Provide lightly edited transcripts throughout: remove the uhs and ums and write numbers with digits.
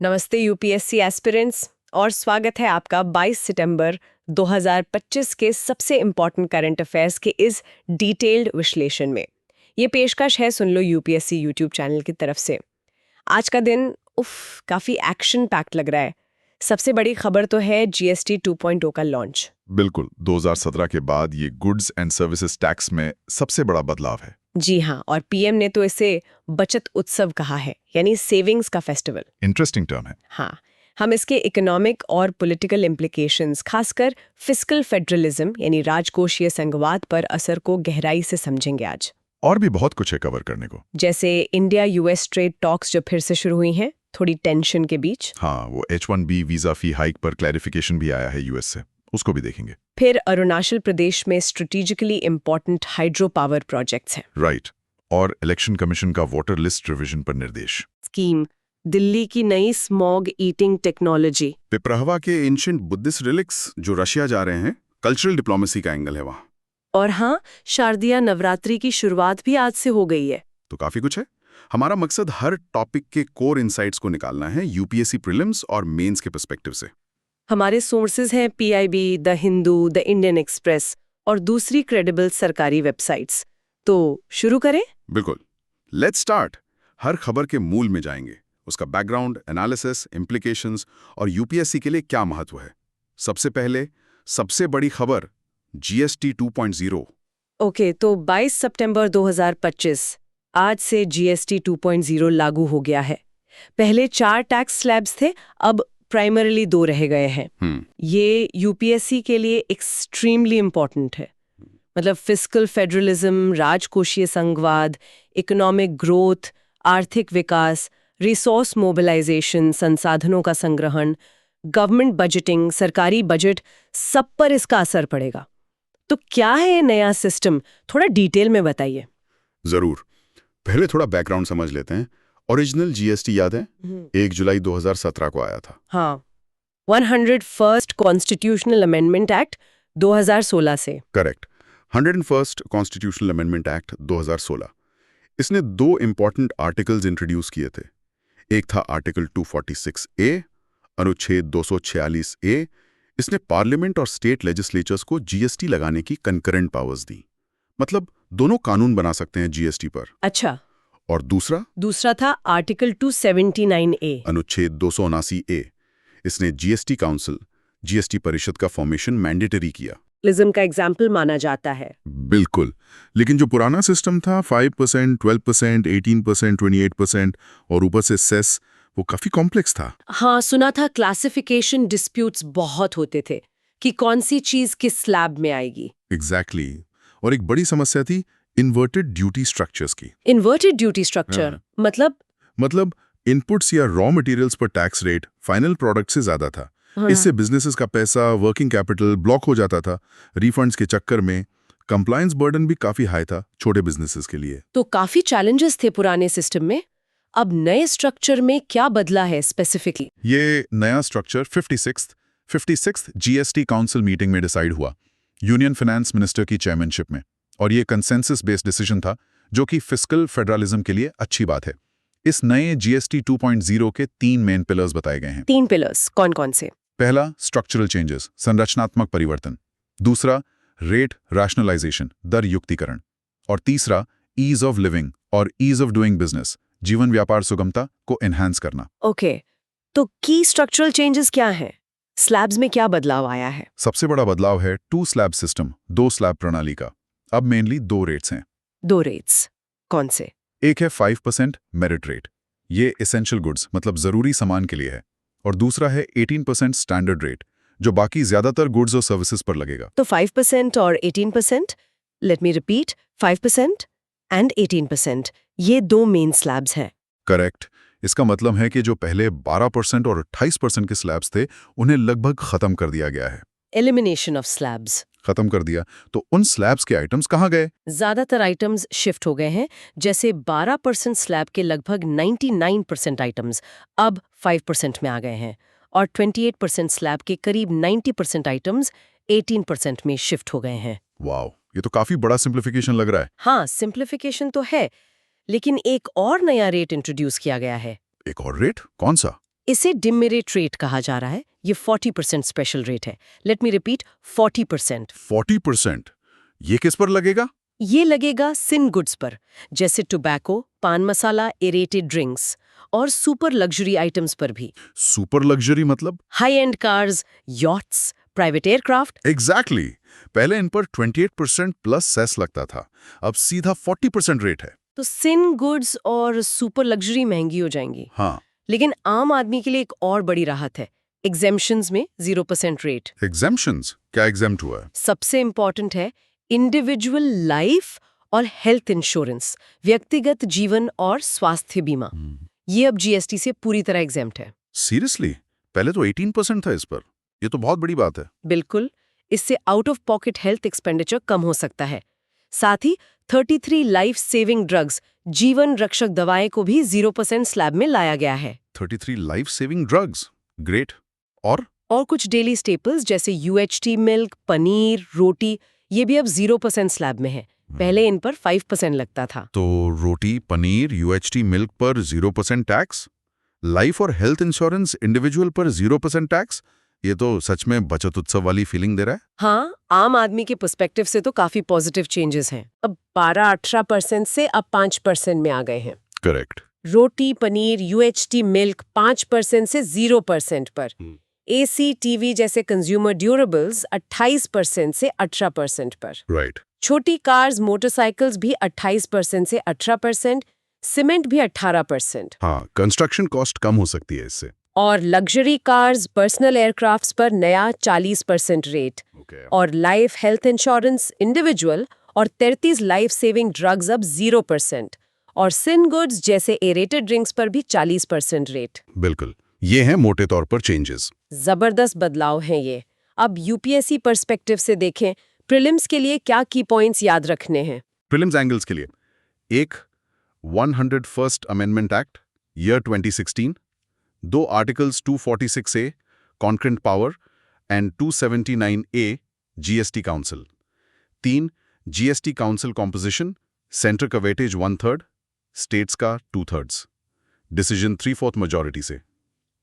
नमस्ते UPSC aspirants और स्वागत है आपका 22 सितंबर 2025 के सबसे इम्पॉर्टेंट करंट अफेयर्स के इस डिटेल्ड विश्लेषण में। ये पेशकश है सुन लो यूपीएससी यूट्यूब चैनल की तरफ से। आज का दिन काफ़ी एक्शन पैक्ड लग रहा है। सबसे बड़ी खबर तो है जीएसटी 2.0 का लॉन्च। बिल्कुल, 2017 के बाद ये गुड्स एंड सर्विसेज टैक्स में सबसे बड़ा बदलाव है। जी हाँ, और पीएम ने तो इसे बचत उत्सव कहा है, यानी सेविंग्स का फेस्टिवल। इंटरेस्टिंग टर्म है। हाँ, हम इसके इकोनॉमिक और पॉलिटिकल इम्प्लीकेशंस, खासकर फिस्कल फेडरलिज्म यानी राजकोषीय संघवाद पर असर को गहराई से समझेंगे आज। और भी बहुत कुछ है कवर करने को। जैसे इंडिया यूएस ट्रेड टॉक्स जो फिर से शुरू हुई हैं, थोड़ी टेंशन के बीच। हाँ, वो H1B वीजा फी हाइक पर क्लैरिफिकेशन भी आया है यूएस से, उसको भी देखेंगे। फिर अरुणाचल प्रदेश में strategically important hydro power projects हैं। राइट, और इलेक्शन कमीशन का वोटर लिस्ट रिवीजन पर निर्देश। स्कीम, दिल्ली की नई स्मॉग ईटिंग टेक्नोलॉजी। पिपराहवा के एंशिएंट बुद्धिस्ट रिलिक्स जो रशिया जा रहे हैं, कल्चरल डिप्लोमेसी का एंगल है वहाँ। और हाँ, शारदीय नवरात्रि की शुरुआत भी आज से हो गई है। तो काफी कुछ है। हमारा मकसद हर टॉपिक के कोर इनसाइट्स को निकालना है यूपीएससी प्रीलिम्स और मेंस के पर्सपेक्टिव से। हमारे सोर्सेज हैं PIB, the Hindu, the Indian express और दूसरी क्रेडिबल सरकारी वेबसाइट्स। तो शुरू करें? बिल्कुल, लेट्स स्टार्ट। हर खबर के मूल में जाएंगे, उसका बैकग्राउंड, एनालिसिस, इम्प्लीकेशंस और यूपीएससी के लिए क्या महत्व है। सबसे पहले सबसे बड़ी खबर, जीएसटी 2.0। ओके, तो 22 सितंबर 2025 आज से जीएसटी 2.0 लागू हो गया है। पहले 4 टैक्स स्लैब्स थे, अब प्राइमरीली 2 रह गए हैं। ये यूपीएससी के लिए एक्सट्रीमली इम्पोर्टेंट है। मतलब फिस्कल फेडरलिज्म, राजकोषीय संघवाद, इकोनॉमिक ग्रोथ, आर्थिक विकास, रिसोर्स मोबिलाइजेशन, संसाधनों का संग्रहण, गवर्नमेंट बजटिंग, सरकारी बजट, सब पर इसका असर पड़ेगा। तो क्या है ये नया सिस्टम, थोड़ा डिटेल में बताइए। जरूर, पहले थोड़ा बैकग्राउंड समझ लेते हैं। ओरिजिनल जीएसटी याद है? 1 जुलाई 2017 को आया था। हाँ, 101st कॉन्स्टिट्यूशनल अमेंडमेंट एक्ट 2016 से। Correct, 101st constitutional amendment act 2016। इसने 2 इंपॉर्टेंट आर्टिकल्स इंट्रोड्यूस किए थे। एक था आर्टिकल 246A, अनुच्छेद 246A। इसने पार्लियामेंट और स्टेट लेजिस्लेचर्स को जीएसटी लगाने की कंकरेंट पावर्स दी। मतलब दोनों कानून बना सकते हैं जीएसटी पर। अच्छा, और दूसरा था आर्टिकल 279A, अनुच्छेद 279A। इसने जीएसटी काउंसिल, जीएसटी परिषद का फॉर्मेशन मैंडेटरी किया। लिज्म का एग्जाम्पल माना जाता है। बिल्कुल, लेकिन जो पुराना सिस्टम था 5%, 12%, 18%, 28% और ऊपर से सेस, वो काफी कॉम्प्लेक्स था। हाँ, सुना था क्लासिफिकेशन डिस्प्यूट्स बहुत होते थे कि कौन सी चीज किस स्लैब में आएगी। एग्जैक्टली। और एक बड़ी समस्या थी इन्वर्टेड ड्यूटी स्ट्रक्चर्स की। इन्वर्टेड ड्यूटी स्ट्रक्चर मतलब इनपुट्स या रॉ मटेरियल्स पर टैक्स रेट फाइनल प्रोडक्ट से ज्यादा था। इससे बिजनेसेस का पैसा, वर्किंग कैपिटल ब्लॉक हो जाता था। रिफंड्स के चक्कर में कंप्लायंस बर्डन भी काफी हाई था छोटे बिजनेसेस के लिए। तो काफी चैलेंजेस थे पुराने सिस्टम में। अब नए स्ट्रक्चर में क्या बदला है स्पेसिफिकली? ये नया structure 56th GST council meeting में डिसाइड हुआ, यूनियन फाइनेंस मिनिस्टर की चेयरमैनशिप में। और ये कंसेंसस बेस्ड डिसीजन था, जो कि फिस्कल फेडरलिज्म के लिए अच्छी बात है। इस नए जीएसटी 2.0 के 3 मेन पिलर्स बताए गए हैं। 3 पिलर्स कौन कौन से? पहला, स्ट्रक्चरल चेंजेस, संरचनात्मक परिवर्तन। दूसरा, रेट रैशनलाइजेशन, दर युक्तिकरण। और तीसरा, ईज ऑफ लिविंग और ईज ऑफ डूइंग बिजनेस, जीवन व्यापार सुगमता को एनहांस करना। ओके, तो की स्ट्रक्चरल चेंजेस क्या हैं? स्लैब्स में क्या बदलाव आया है? सबसे बड़ा बदलाव है 2 स्लैब सिस्टम, 2 स्लैब प्रणाली का। अब मेनली 2 रेट्स हैं। 2 रेट्स कौन से? एक है 5% मेरिट रेट, ये एसेंशियल गुड्स मतलब जरूरी सामान के लिए है। और दूसरा है 18% स्टैंडर्ड रेट, जो बाकी ज्यादातर गुड्स और सर्विसेज पर लगेगा। तो 5% और 18%, लेट मी रिपीट, 5% एंड 18%, ये 2 मेन स्लैब्स हैं। करेक्ट। इसका मतलब है कि जो पहले 12% और 28% के स्लैब्स थे, उन्हें लगभग खत्म कर दिया गया है। Elimination of slabs. खत्म कर दिया, तो उन स्लैब्स के आइटम्स कहाँ गए? ज्यादातर आइटम्स शिफ्ट हो गए हैं। जैसे 12% स्लैब के लगभग 99% आइटम्स अब 5% में आ गए हैं, और 28% स्लैब के करीब 90% आइटम्स 18% में शिफ्ट हो गए हैं। वाओ, ये तो काफी बड़ा सिंप्लीफिकेशन लग रहा है। हाँ, सिंप्लीफिकेशन तो है, लेकिन एक और नया रेट इंट्रोड्यूस किया गया है। एक और रेट? कौन सा? इसे डिमेरिट रेट कहा जा रहा है। ये 40% स्पेशल रेट है। Late me repeat, 40%। 40%? ये किस पर लगेगा? ये लगेगा सिन गुड्स पर, जैसे टोबैको, पान मसाला, एरेटेड ड्रिंक्स और सुपर लग्जरी आइटम्स पर भी। सुपर लग्जरी मतलब? High and cars, yachts, private aircraft. Exactly. पहले इन पर 28% प्लस सेस लगता था, अब सीधा 40% रेट है। तो सिन गुड्स और सुपर लग्जरी महंगी हो जाएंगी। हाँ। लेकिन आम आदमी के लिए एक और बड़ी राहत है, एग्जेम्पशंस में 0% रेट। एग्जेम्पशंस? क्या एग्जेम्प्ट हुआ है? सबसे इंपॉर्टेंट है इंडिविजुअल लाइफ और हेल्थ इंश्योरेंस, व्यक्तिगत जीवन और स्वास्थ्य बीमा। ये अब जीएसटी से पूरी तरह एग्जेम्प्ट है। सीरियसली? पहले तो 18% था इस पर। ये तो बहुत बड़ी बात है। बिल्कुल, इससे out of pocket health expenditure कम हो सकता है। साथ ही 33 लाइफ सेविंग ड्रग्स, जीवन रक्षक दवाएं को भी 0% स्लैब में लाया गया है। 33 लाइफ सेविंग ड्रग्स? ग्रेट। और कुछ डेली स्टेपल्स जैसे UHT मिल्क, पनीर, रोटी, ये भी अब 0% स्लैब में है। पहले इन पर 5% लगता था। तो रोटी, पनीर, UHT मिल्क पर 0% टैक्स, लाइफ और हेल्थ इंश्योरेंस इंडिविजुअल पर 0% टैक्स। ये तो सच में बचत उत्सव वाली फीलिंग दे रहा है। हाँ, आम आदमी के पर्सपेक्टिव से तो काफी पॉजिटिव चेंजेस हैं। अब 12-18% से अब 5% में आ गए हैं। करेक्ट। रोटी, पनीर, UHT मिल्क 5% से 0% पर। AC, टीवी जैसे कंज्यूमर ड्यूरेबल्स 28% से 18% पर। राइट। छोटी कार्स, मोटरसाइकिल्स भी 28% से 18%, सीमेंट भी 18%। हाँ, कंस्ट्रक्शन कॉस्ट कम हो सकती है इससे। और लग्जरी कार्स, पर्सनल एयरक्राफ्ट्स पर नया 40% रेट। और लाइफ हेल्थ इंश्योरेंस इंडिविजुअल और 33 लाइफ सेविंग ड्रग्स अब 0%। और सिन गुड्स जैसे एरेटेड ड्रिंक्स पर भी 40% रेट। बिल्कुल, ये हैं मोटे तौर पर चेंजेस। जबरदस्त बदलाव हैं ये। अब UPSC पर्सपेक्टिव से देखें, प्रीलिम्स के लिए क्या की पॉइंट्स याद रखने हैं? प्रीलिम्स एंगल्स के लिए एक 101st amendment act year 2016, 2 articles 246A concurrent power and 279A GST council, 3 GST council composition, centre का वेटेज 1/3, स्टेट्स का 2/3, डिसीजन 3/4 मेजॉरिटी से,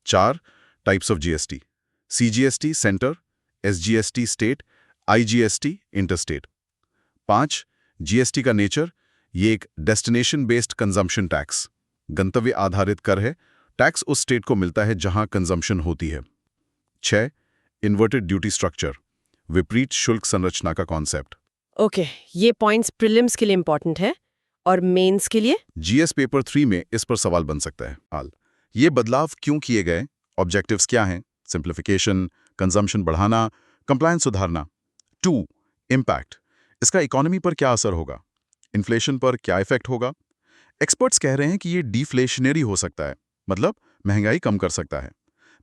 4 types of GST, CGST centre, SGST state, IGST interstate, 5 GST का nature, ये एक destination based consumption tax, गंतव्य आधारित कर है, टैक्स उस स्टेट को मिलता है जहां कंजम्पशन होती है। 6 इन्वर्टेड ड्यूटी स्ट्रक्चर, विपरीत शुल्क संरचना का कॉन्सेप्ट। ओके, ये पॉइंट्स प्रीलिम्स के लिए इंपॉर्टेंट है। और मेंस के लिए? GS पेपर 3 में इस पर सवाल बन सकता है। हाल ये बदलाव क्यों किए गए, ऑब्जेक्टिव्स क्या हैं? सिंप्लीफिकेशन, कंजम्पशन बढ़ाना, कंप्लायंस सुधारना। 2 इम्पैक्ट, इसका इकोनॉमी पर क्या असर होगा, इन्फ्लेशन पर क्या इफेक्ट होगा? एक्सपर्ट्स कह रहे हैं कि ये डिफ्लेशनरी हो सकता है, मतलब महंगाई कम कर सकता है।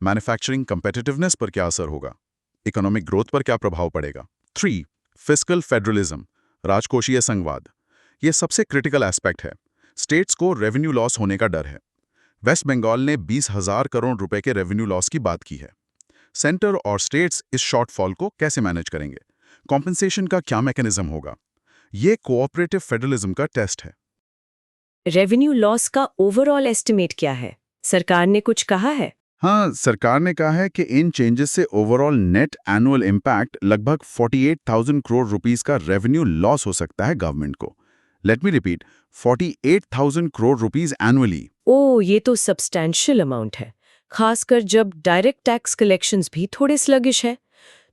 मैन्युफैक्चरिंग कंपेटिटिवनेस पर क्या असर होगा, इकोनॉमिक ग्रोथ पर क्या प्रभाव पड़ेगा? 3 फिस्कल फेडरलिज्म, राजकोषीय संघवाद, ये सबसे क्रिटिकल एस्पेक्ट है। स्टेट्स को रेवेन्यू लॉस होने का डर है। वेस्ट बंगाल ने 20,000 करोड़ रुपए के रेवेन्यू लॉस की बात की है। सेंटर और स्टेट्स इस शॉर्टफॉल को कैसे मैनेज करेंगे, कॉम्पेंसेशन का क्या मैकेनिज्म होगा? ये कोऑपरेटिव फेडरलिज्म का टेस्ट है। रेवेन्यू लॉस का ओवरऑल एस्टिमेट क्या है? सरकार ने कुछ कहा है? हाँ, सरकार ने कहा है कि इन चेंजेस से ओवरऑल नेट एनुअल इम्पैक्ट लगभग 48,000 करोड़ रुपीस का रेवेन्यू लॉस हो सकता है गवर्नमेंट को। Let me repeat, 48,000 crore rupees annually. Oh, ये तो सब्सटैंशियल अमाउंट है, खासकर जब डायरेक्ट टैक्स कलेक्शंस भी थोड़े स्लगिश है।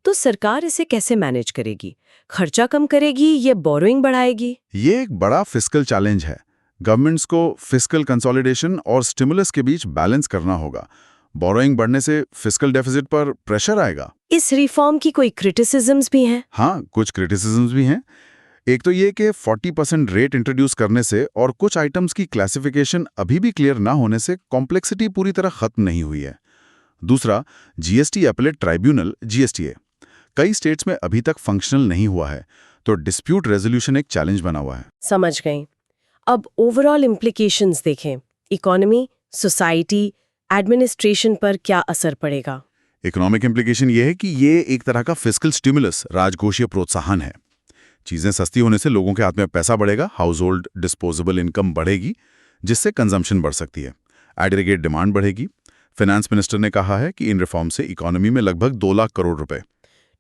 तो सरकार इसे कैसे मैनेज करेगी? खर्चा कम करेगी या बोरोइंग बढ़ाएगी? ये एक बड़ा फिस्कल चैलेंज है। गवर्नमेंट्स को फिस्कल कंसोलिडेशन और स्टिमुलस के बीच बैलेंस करना होगा। बोरोइंग बढ़ने से फिस्कल डेफिसिट पर प्रेशर आएगा। इस रिफॉर्म की कोई क्रिटिसिज्म्स भी हैं? हाँ, कुछ क्रिटिसिज्म्स भी हैं। एक तो ये कि 40% रेट इंट्रोड्यूस करने से और कुछ आइटम्स की क्लासिफिकेशन अभी भी क्लियर ना होने से कॉम्प्लेक्सिटी पूरी तरह खत्म नहीं हुई है। दूसरा, GST अपीलेट ट्राइब्यूनल GSTA कई स्टेट्स में अभी तक फंक्शनल नहीं हुआ है, तो डिस्प्यूट रेजोल्यूशन एक चैलेंज बना हुआ है। समझ गई। अब ओवरऑल इम्प्लीकेशंस देखें, इकोनॉमी, सोसाइटी, एडमिनिस्ट्रेशन पर क्या असर पड़ेगा? इकोनॉमिक इम्प्लीकेशन ये है कि ये एक तरह का फिस्कल स्टिमुलस, राजकोषीय प्रोत्साहन है। चीजें सस्ती होने से लोगों के हाथ में पैसा बढ़ेगा, हाउस होल्ड डिस्पोजेबल इनकम बढ़ेगी, जिससे कंजम्पशन बढ़ सकती है, एग्रीगेट डिमांड बढ़ेगी, फाइनेंस मिनिस्टर ने कहा है कि इन रिफॉर्म से इकोनॉमी में लगभग 2 लाख करोड़ रुपए।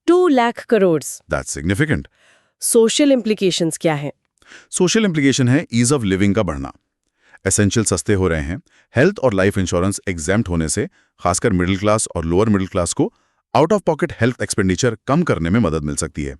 2 lakh crore. That's significant. Social implications क्या है? सोशल इम्प्लीकेशन है ईज ऑफ लिविंग का बढ़ना। एसेंशियल सस्ते हो रहे हैं। हेल्थ और लाइफ इंश्योरेंस एग्जैम्प्ट होने से खासकर मिडिल क्लास और लोअर मिडिल क्लास को out of pocket health expenditure कम करने में मदद मिल सकती है।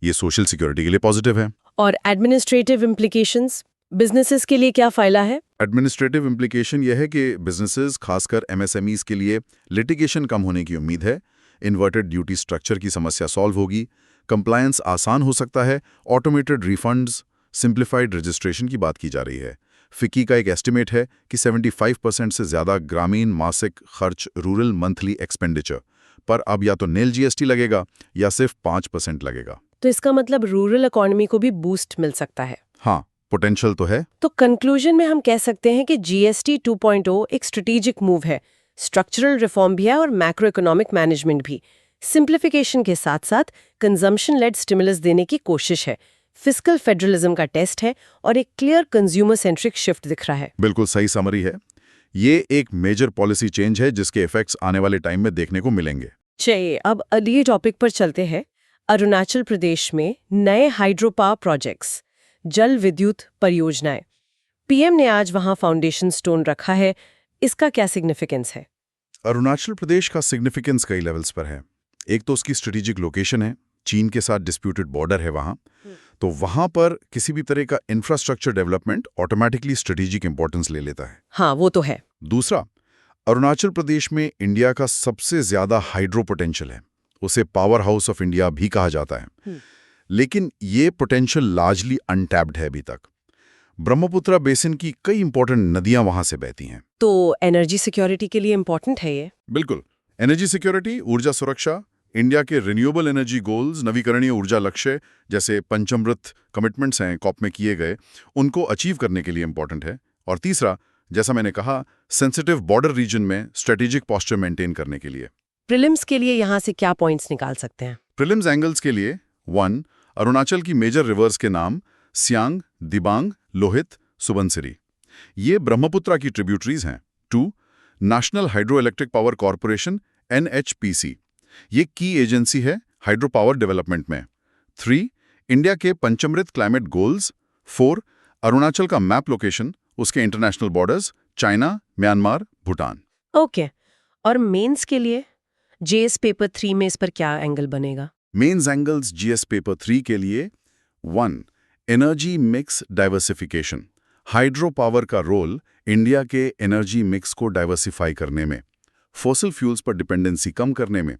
ये सोशल सिक्योरिटी के लिए पॉजिटिव है। और एडमिनिस्ट्रेटिव इम्प्लीकेशंस, बिजनेसेस के लिए क्या फायदा है? एडमिनिस्ट्रेटिव इम्प्लीकेशन यह है कि बिजनेसेस खासकर एमएसएमईज के लिए लिटिगेशन कम होने की उम्मीद है। इन्वर्टेड ड्यूटी स्ट्रक्चर की समस्या सॉल्व होगी। कंप्लायंस आसान हो सकता है। ऑटोमेटेड रिफंड्स, सिंप्लीफाइड रजिस्ट्रेशन की बात की जा रही है। फिक्की का एक एस्टिमेट है कि 75% से ज्यादा ग्रामीण मासिक खर्च रूरल मंथली एक्सपेंडिचर पर अब या तो नील जीएसटी लगेगा या सिर्फ 5% लगेगा। तो इसका मतलब रूरल इकोनॉमी को भी बूस्ट मिल सकता है। हाँ, पोटेंशियल तो है। तो कंक्लूजन में हम कह सकते हैं कि जीएसटी 2.0 एक स्ट्रेटेजिक मूव है, स्ट्रक्चरल रिफॉर्म भी है और मैक्रो इकोनॉमिक मैनेजमेंट भी। सिंप्लीफिकेशन के साथ साथ कंजम्पशन लेड स्टिमुलस देने की कोशिश है, फिस्कल फेडरलिज्म का टेस्ट है और एक क्लियर कंज्यूमर सेंट्रिक शिफ्ट दिख रहा है। बिल्कुल सही समरी है। ये एक मेजर पॉलिसी चेंज है जिसके इफेक्ट्स आने वाले टाइम में देखने को मिलेंगे। चलिए अब अगले टॉपिक पर चलते हैं। अरुणाचल प्रदेश में नए हाइड्रो पावर प्रोजेक्ट्स, जल विद्युत परियोजनाएं। पीएम ने आज वहां फाउंडेशन स्टोन रखा है। इसका क्या सिग्निफिकेंस है? अरुणाचल प्रदेश का सिग्निफिकेंस कई लेवल्स पर है। एक तो उसकी स्ट्रेटेजिक लोकेशन है, चीन के साथ डिस्प्यूटेड बॉर्डर है वहां, तो वहां पर किसी भी तरह का infrastructure development automatically strategic importance ले लेता है। हाँ, वो तो है। दूसरा, अरुणाचल प्रदेश में इंडिया का सबसे ज्यादा हाइड्रो पोटेंशियल है। उसे पावर हाउस ऑफ इंडिया भी कहा जाता है। लेकिन ये पोटेंशियल लार्जली अनटैप्ड है अभी तक। ब्रह्मपुत्र बेसिन की कई इंपॉर्टेंट नदियां वहां से बहती हैं। तो एनर्जी सिक्योरिटी के लिए इंपॉर्टेंट है ये? बिल्कुल। एनर्जी सिक्योरिटी, ऊर्जा सुरक्षा, इंडिया के रिन्यूएबल एनर्जी गोल्स, नवीकरणीय ऊर्जा लक्ष्य जैसे पंचमृत कमिटमेंट्स हैं कॉप में किए गए, उनको अचीव करने के लिए इंपॉर्टेंट है। और तीसरा, जैसा मैंने कहा, सेंसिटिव बॉर्डर रीजन में स्ट्रेटेजिक पोस्चर मेंटेन करने के लिए। प्रीलिम्स के लिए यहाँ से क्या पॉइंट्स निकाल सकते हैं? प्रीलिम्स एंगल्स के लिए 1. अरुणाचल की मेजर रिवर्स के नाम सियांग, दिबांग, लोहित, सुबनसिरी, ये ब्रह्मपुत्र की ट्रिब्यूटरीज हैं। 2. National hydro electric power corporation NHPC, ये की एजेंसी है हाइड्रो पावर डेवलपमेंट में। 3. इंडिया के पंचमृत क्लाइमेट गोल्स। 4. अरुणाचल का मैप लोकेशन, उसके international borders, China, Myanmar, Bhutan. Okay. और मेंस के लिए जेएस पेपर 3 में इस पर क्या एंगल बनेगा? मेन्स एंगल्स जीएस पेपर 3 के लिए 1. Energy mix diversification, hydro power का रोल इंडिया के एनर्जी मिक्स को डाइवर्सिफाई करने में, फॉसिल फ्यूल्स पर डिपेंडेंसी कम करने में।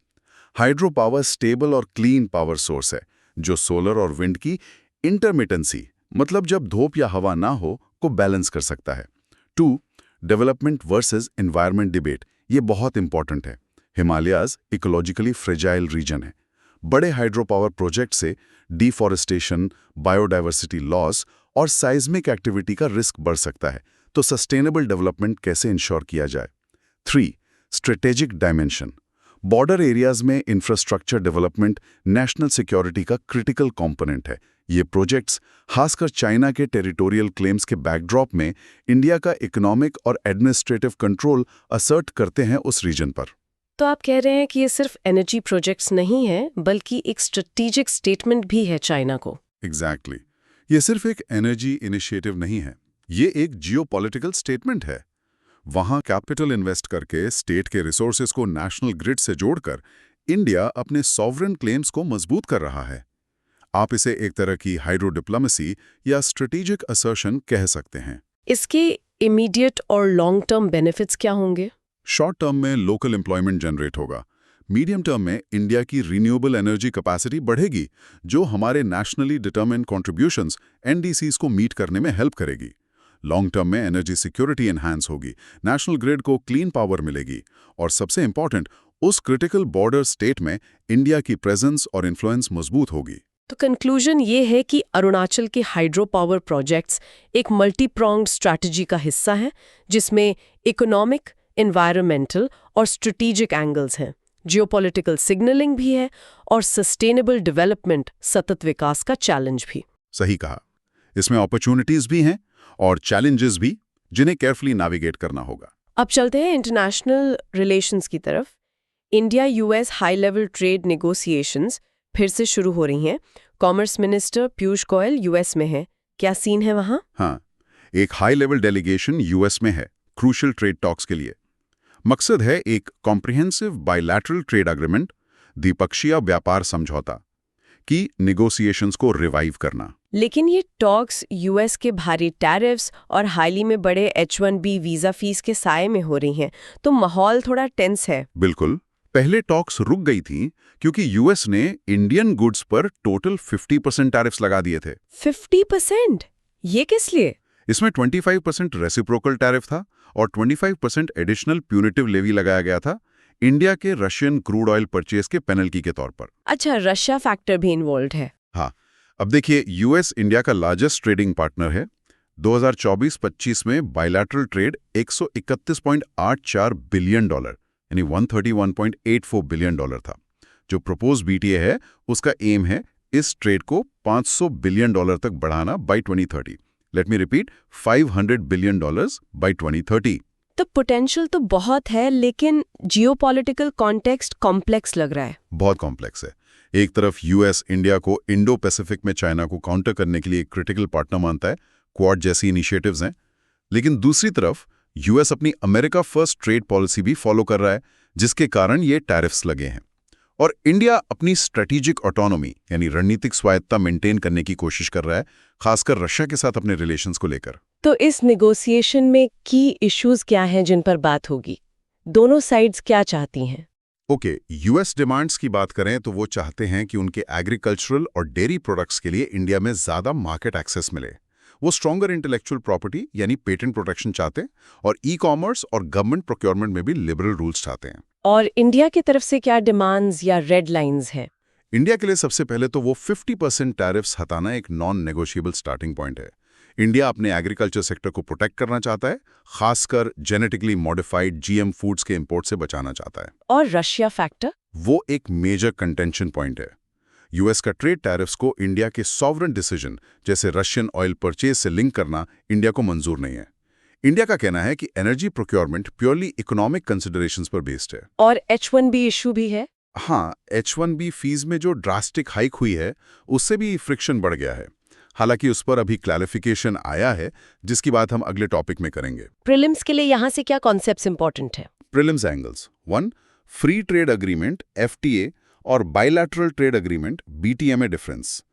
हाइड्रो पावर स्टेबल और क्लीन पावर सोर्स है जो सोलर और विंड की इंटरमिटेंसी, मतलब जब धूप या हवा ना हो, को बैलेंस कर सकता है। 2. डेवलपमेंट वर्सेस एनवायरनमेंट डिबेट, ये बहुत इंपॉर्टेंट है। हिमालयाज इकोलॉजिकली फ्रेजाइल रीजन है। बड़े हाइड्रो पावर प्रोजेक्ट से डिफॉरेस्टेशन, बायोडाइवर्सिटी लॉस और साइज्मिक एक्टिविटी का रिस्क बढ़ सकता है, तो सस्टेनेबल डेवलपमेंट कैसे इंश्योर किया जाए। 3. स्ट्रेटेजिक डायमेंशन, बॉर्डर एरियाज में इंफ्रास्ट्रक्चर डेवलपमेंट नेशनल सिक्योरिटी का क्रिटिकल कंपोनेंट है। ये प्रोजेक्ट्स खासकर चाइना के टेरिटोरियल क्लेम्स के बैकड्रॉप में इंडिया का इकोनॉमिक और एडमिनिस्ट्रेटिव कंट्रोल असर्ट करते हैं उस रीजन पर। तो आप कह रहे हैं कि ये सिर्फ एनर्जी प्रोजेक्ट्स नहीं हैं, बल्कि एक स्ट्रेटेजिक स्टेटमेंट भी है चाइना को। एग्जैक्टली। ये सिर्फ एक एनर्जी इनिशिएटिव नहीं है, ये एक जियोपॉलिटिकल स्टेटमेंट है। वहां कैपिटल इन्वेस्ट करके स्टेट के रिसोर्सेज को नेशनल ग्रिड से जोड़कर इंडिया अपने सॉवरेन क्लेम्स को मजबूत कर रहा है। आप इसे एक तरह की हाइड्रो डिप्लोमेसी या स्ट्रेटेजिक असर्शन कह सकते हैं। इसके इमीडिएट और लॉन्ग टर्म बेनिफिट्स क्या होंगे? शॉर्ट टर्म में लोकल एम्प्लॉयमेंट जनरेट होगा। मीडियम टर्म में इंडिया की रिन्यूएबल एनर्जी कैपेसिटी बढ़ेगी, जो हमारे नेशनली डिटरमिन्ड कॉन्ट्रीब्यूशंस NDCs को मीट करने में हेल्प करेगी। लॉन्ग टर्म में एनर्जी सिक्योरिटी एनहांस होगी, नेशनल ग्रिड को क्लीन पावर मिलेगी और सबसे इंपॉर्टेंट, उस क्रिटिकल बॉर्डर स्टेट में इंडिया की प्रेजेंस और इन्फ्लुएंस मजबूत होगी। तो कंक्लूजन ये है कि अरुणाचल के हाइड्रो पावर प्रोजेक्ट्स एक मल्टी प्रोंग्ड स्ट्रैटेजी का हिस्सा हैं, जिसमें इकोनॉमिक, एनवायरमेंटल और स्ट्रेटेजिक एंगल्स हैं, जियोपॉलिटिकल सिग्नलिंग भी है और सस्टेनेबल डेवलपमेंट, सतत विकास का चैलेंज भी। सही कहा। इसमें अपॉर्चुनिटीज भी हैं और चैलेंजेस भी, जिन्हें केयरफुली नेविगेट करना होगा। अब चलते हैं इंटरनेशनल रिलेशंस की तरफ। India US high level trade negotiations फिर से शुरू हो रही हैं। Commerce minister Piyush Goyal US में हैं। क्या सीन है वहाँ? हाँ, एक हाई लेवल डेलीगेशन यूएस में है क्रूशियल ट्रेड टॉक्स के लिए। मकसद है एक कॉम्प्रिहेंसिव बायलैटरल ट्रेड एग्रीमेंट, द्विपक्षीय व्यापार समझौता की नेगोशिएशंस को रिवाइव करना। लेकिन ये टॉक्स यूएस के भारी टैरिफ्स और हाल ही में बड़े H-1B वीजा फीस के साये में हो रही हैं, तो माहौल थोड़ा टेंस है। बिल्कुल। पहले टॉक्स रुक गई थी क्योंकि यूएस ने इंडियन गुड्स पर टोटल 50% टैरिफ्स लगा दिए थे। 50%? ये किस लिए? इसमें 25% रेसिप्रोकल टैरिफ था और 25% एडिशनल प्यूनिटिव लेवी लगाया गया था इंडिया के रशियन क्रूड ऑयल परचेज के पेनल्टी के तौर पर। अच्छा, रशिया फैक्टर भी इन्वॉल्व है। हाँ, अब देखिए, यूएस इंडिया का लार्जेस्ट ट्रेडिंग पार्टनर है। 2024-25 में बायलैटरल ट्रेड $131.84 बिलियन यानी $131.84 बिलियन था। जो प्रपोज बीटीए है उसका एम है इस ट्रेड को $500 बिलियन तक बढ़ाना by 2030। Let me repeat, $500 billion by 2030। तो पोटेंशियल तो बहुत है, लेकिन जियोपॉलिटिकल कॉन्टेक्स्ट कॉम्प्लेक्स लग रहा है। बहुत कॉम्प्लेक्स है। एक तरफ यूएस इंडिया को इंडो पैसिफिक में चाइना को काउंटर करने के लिए एक क्रिटिकल पार्टनर मानता है, क्वाड जैसी इनिशिएटिव्स हैं। लेकिन दूसरी तरफ यूएस अपनी अमेरिका फर्स्ट ट्रेड पॉलिसी भी फॉलो कर रहा है, जिसके कारण ये टैरिफ्स लगे हैं। और इंडिया अपनी स्ट्रेटेजिक ऑटोनॉमी यानी रणनीतिक स्वायत्ता मेंटेन करने की कोशिश कर रहा है, खासकर रशिया के साथ अपने रिलेशंस को लेकर। तो इस नेगोशिएशन में की इश्यूज क्या हैं जिन पर बात होगी? दोनों साइड्स क्या चाहती हैं? ओके, यूएस डिमांड्स की बात करें तो वो चाहते हैं कि उनके एग्रीकल्चरल और डेयरी प्रोडक्ट्स के लिए इंडिया में ज्यादा मार्केट एक्सेस मिले। वो स्ट्रॉन्गर इंटेलेक्चुअल प्रॉपर्टी यानी पेटेंट प्रोटेक्शन चाहते हैं और ई कॉमर्स और गवर्नमेंट प्रोक्योरमेंट में भी लिबरल रूल्स चाहते हैं। और इंडिया की तरफ से क्या डिमांड्स या रेड लाइंस हैं? इंडिया के लिए सबसे पहले तो वो 50% टैरिफ्स हटाना एक नॉन नेगोशिएबल स्टार्टिंग पॉइंट है। इंडिया अपने एग्रीकल्चर सेक्टर को प्रोटेक्ट करना चाहता है, खासकर जेनेटिकली मॉडिफाइड जीएम फूड्स के इंपोर्ट से बचाना चाहता है। और रशिया फैक्टर? वो एक मेजर कंटेंशन पॉइंट है। यूएस का ट्रेड टैरिफ्स को इंडिया के सॉवरेन डिसीजन जैसे रशियन ऑयल परचेज से लिंक करना इंडिया को मंजूर नहीं है। इंडिया का कहना है कि energy procurement purely economic considerations पर बेस्ड है। और H-1B इशू भी है? हाँ, H-1B फीस में जो ड्रास्टिक हाइक हुई है उससे भी फ्रिक्शन बढ़ गया है। हालांकि उस पर अभी क्लैरिफिकेशन आया है, जिसकी बात हम अगले टॉपिक में करेंगे। प्रीलिम्स के लिए यहाँ से क्या कॉन्सेप्ट्स इंपॉर्टेंट है? Prelims angles 1. Free trade agreement FTA और बायलैटरल ट्रेड अग्रीमेंट BTA में difference.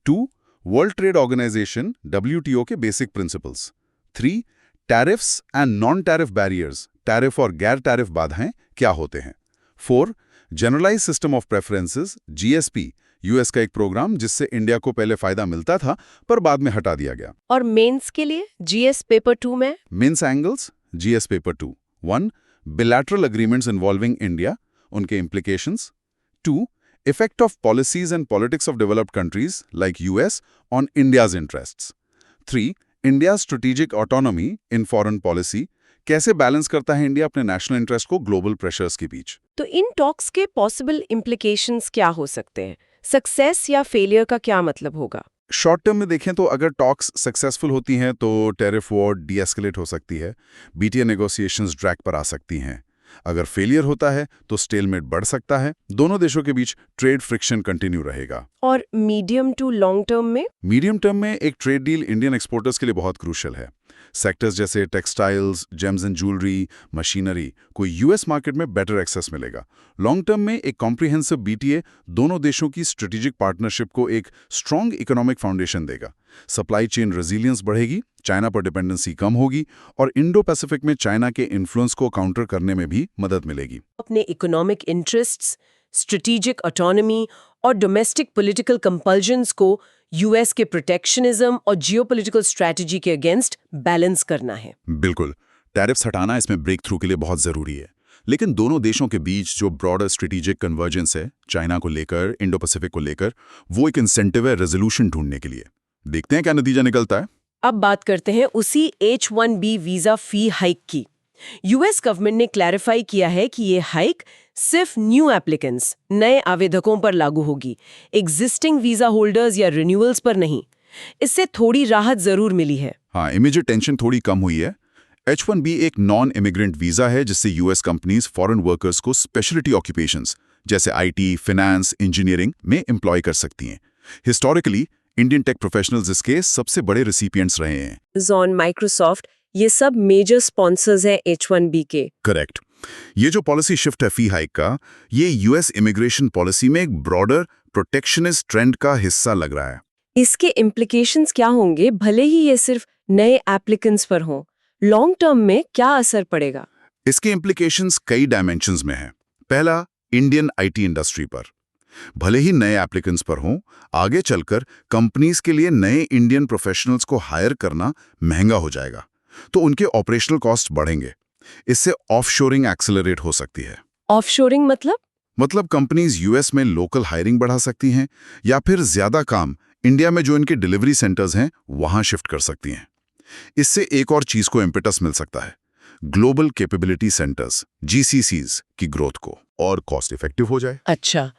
2. World trade organisation WTO के basic principles. 3. Tariffs and non tariff barriers, tariff और गैर टैरिफ बाधाएं क्या होते हैं। 4. Generalise system of preferences GSP, US का एक प्रोग्राम जिससे इंडिया को पहले फायदा मिलता था पर बाद में हटा दिया गया। और मेंस के लिए GS पेपर 2 में? Mains angles GS paper 2। 1. Bilateral agreements involving India, उनके implications. 2. Effect of policies and politics of developed countries like US on India's interests. 3. India strategic autonomy in foreign policy, कैसे balance करता है India अपने national interest को global pressures के बीच। तो इन टॉक्स के पॉसिबल इम्प्लीकेशंस क्या हो सकते हैं? सक्सेस या फेलियर का क्या मतलब होगा? शॉर्ट टर्म में देखें तो अगर टॉक्स सक्सेसफुल होती हैं तो टैरिफ वॉर डीएस्केलेट हो सकती है, BTA नेगोशिएशंस ट्रैक पर आ सकती हैं। अगर फेलियर होता है तो स्टेलमेट बढ़ सकता है, दोनों देशों के बीच ट्रेड फ्रिक्शन कंटिन्यू रहेगा। और मीडियम टू लॉन्ग टर्म में? मीडियम टर्म में एक ट्रेड डील इंडियन एक्सपोर्टर्स के लिए बहुत क्रूशियल है। सेक्टर्स जैसे textiles, James and jewellery, machinery को यूएस मार्केट में बेटर एक्सेस मिलेगा। लॉन्ग टर्म में एक कॉम्प्रिहेंसिव BTA दोनों देशों की स्ट्रेटेजिक पार्टनरशिप को एक स्ट्रॉन्ग इकोनॉमिक फाउंडेशन देगा। सप्लाई चेन रेजिलियंस बढ़ेगी, चाइना पर डिपेंडेंसी कम होगी और इंडो पैसिफिक में चाइना के इन्फ्लुएंस को काउंटर करने में भी मदद मिलेगी। अपने इकोनॉमिक इंटरेस्ट्स, स्ट्रेटेजिक ऑटोनॉमी और डोमेस्टिक पॉलिटिकल कंपल्जन्स को यूएस के प्रोटेक्शनिज्म और जियोपॉलिटिकल स्ट्रैटेजी के अगेंस्ट बैलेंस करना है। बिल्कुल, टैरिफ्स हटाना इसमें ब्रेक थ्रू के लिए बहुत जरूरी है। लेकिन दोनों देशों के बीच जो ब्रॉडर स्ट्रेटेजिक कन्वर्जेंस है, चाइना को लेकर, इंडो पैसिफिक को लेकर, वो एक इंसेंटिव है रेजोल्यूशन ढूंढने के लिए। देखते हैं क्या नतीजा निकलता है। अब बात करते हैं उसी H-1B वीजा फी हाइक की। यूएस गवर्नमेंट ने क्लैरिफाई किया है कि ये हाइक सिर्फ न्यू एप्लीकेंट्स, नए आवेदकों पर लागू होगी, एग्जिस्टिंग वीजा होल्डर्स या रिन्यूअल्स पर नहीं। इससे थोड़ी राहत जरूर मिली है। हाँ, इमीडिएट टेंशन थोड़ी कम हुई है। H-1B एक नॉन इमिग्रेंट वीजा है जिससे यूएस कंपनीज फॉरेन वर्कर्स को स्पेशलिटी ऑक्यूपेशंस जैसे आईटी, फाइनेंस, इंजीनियरिंग में एम्प्लॉय कर सकती हैं। हिस्टोरिकली इंडियन टेक प्रोफेशनल्स इसके सबसे बड़े रिसिपिएंट्स रहे हैं। Amazon, माइक्रोसॉफ्ट, ये सब मेजर स्पॉन्सर्स हैं H-1B के। करेक्ट। ये जो पॉलिसी शिफ्ट है फी हाइक का, ये यूएस इमिग्रेशन पॉलिसी में एक ब्रॉडर प्रोटेक्शनिस्ट ट्रेंड का हिस्सा लग रहा है। इसके इम्प्लीकेशंस क्या होंगे, भले ही ये सिर्फ नए एप्लीकेंट्स पर हों? लॉन्ग टर्म में क्या असर पड़ेगा? इसके इम्प्लीकेशंस कई डायमेंशंस में हैं। पहला, इंडियन आईटी इंडस्ट्री पर। भले ही नए एप्लीकेंट्स पर हों, आगे चलकर कंपनीज के लिए नए इंडियन प्रोफेशनल्स को हायर करना महंगा हो जाएगा, तो उनके ऑपरेशनल कॉस्ट बढ़ेंगे। इससे ऑफशोरिंग एक्सेलरेट हो सकती है। ऑफशोरिंग मतलब कंपनीज यूएस में लोकल हायरिंग बढ़ा सकती हैं या फिर ज्यादा काम इंडिया में जो इनके डिलीवरी सेंटर्स हैं वहां शिफ्ट कर सकती हैं। इससे एक और चीज को इम्पेटस मिल सकता है, ग्लोबल कैपेबिलिटी सेंटर्स GCCs की ग्रोथ को, और कॉस्ट इफेक्टिव हो जाए। अच्छा,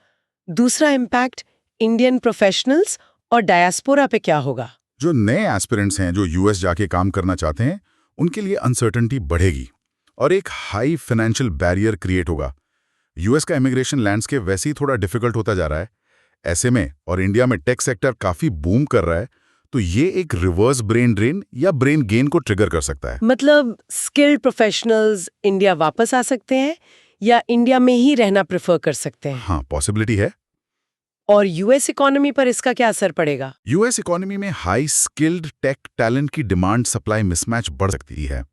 दूसरा इम्पैक्ट इंडियन प्रोफेशनल्स और डायस्पोरा पे क्या होगा? जो नए एस्पिरेंट्स हैं जो यूएस जाके काम करना चाहते हैं, उनके लिए अनसर्टेनिटी बढ़ेगी और एक हाई फाइनेंशियल बैरियर क्रिएट होगा। यूएस का इमिग्रेशन लैंडस्केप वैसे ही थोड़ा डिफिकल्ट होता जा रहा है। ऐसे में और इंडिया में टेक सेक्टर काफी बूम कर रहा है, तो ये एक रिवर्स ब्रेन ड्रेन या ब्रेन गेन को ट्रिगर कर सकता है। मतलब स्किल्ड प्रोफेशनल्स इंडिया वापस आ सकते हैं या इंडिया में ही रहना प्रेफर कर सकते हैं? हाँ, पॉसिबिलिटी है। और यूएस इकोनॉमी पर इसका क्या असर पड़ेगा? यूएस इकोनॉमी में हाई स्किल्ड टेक टैलेंट की डिमांड सप्लाई मिसमैच बढ़ सकती है।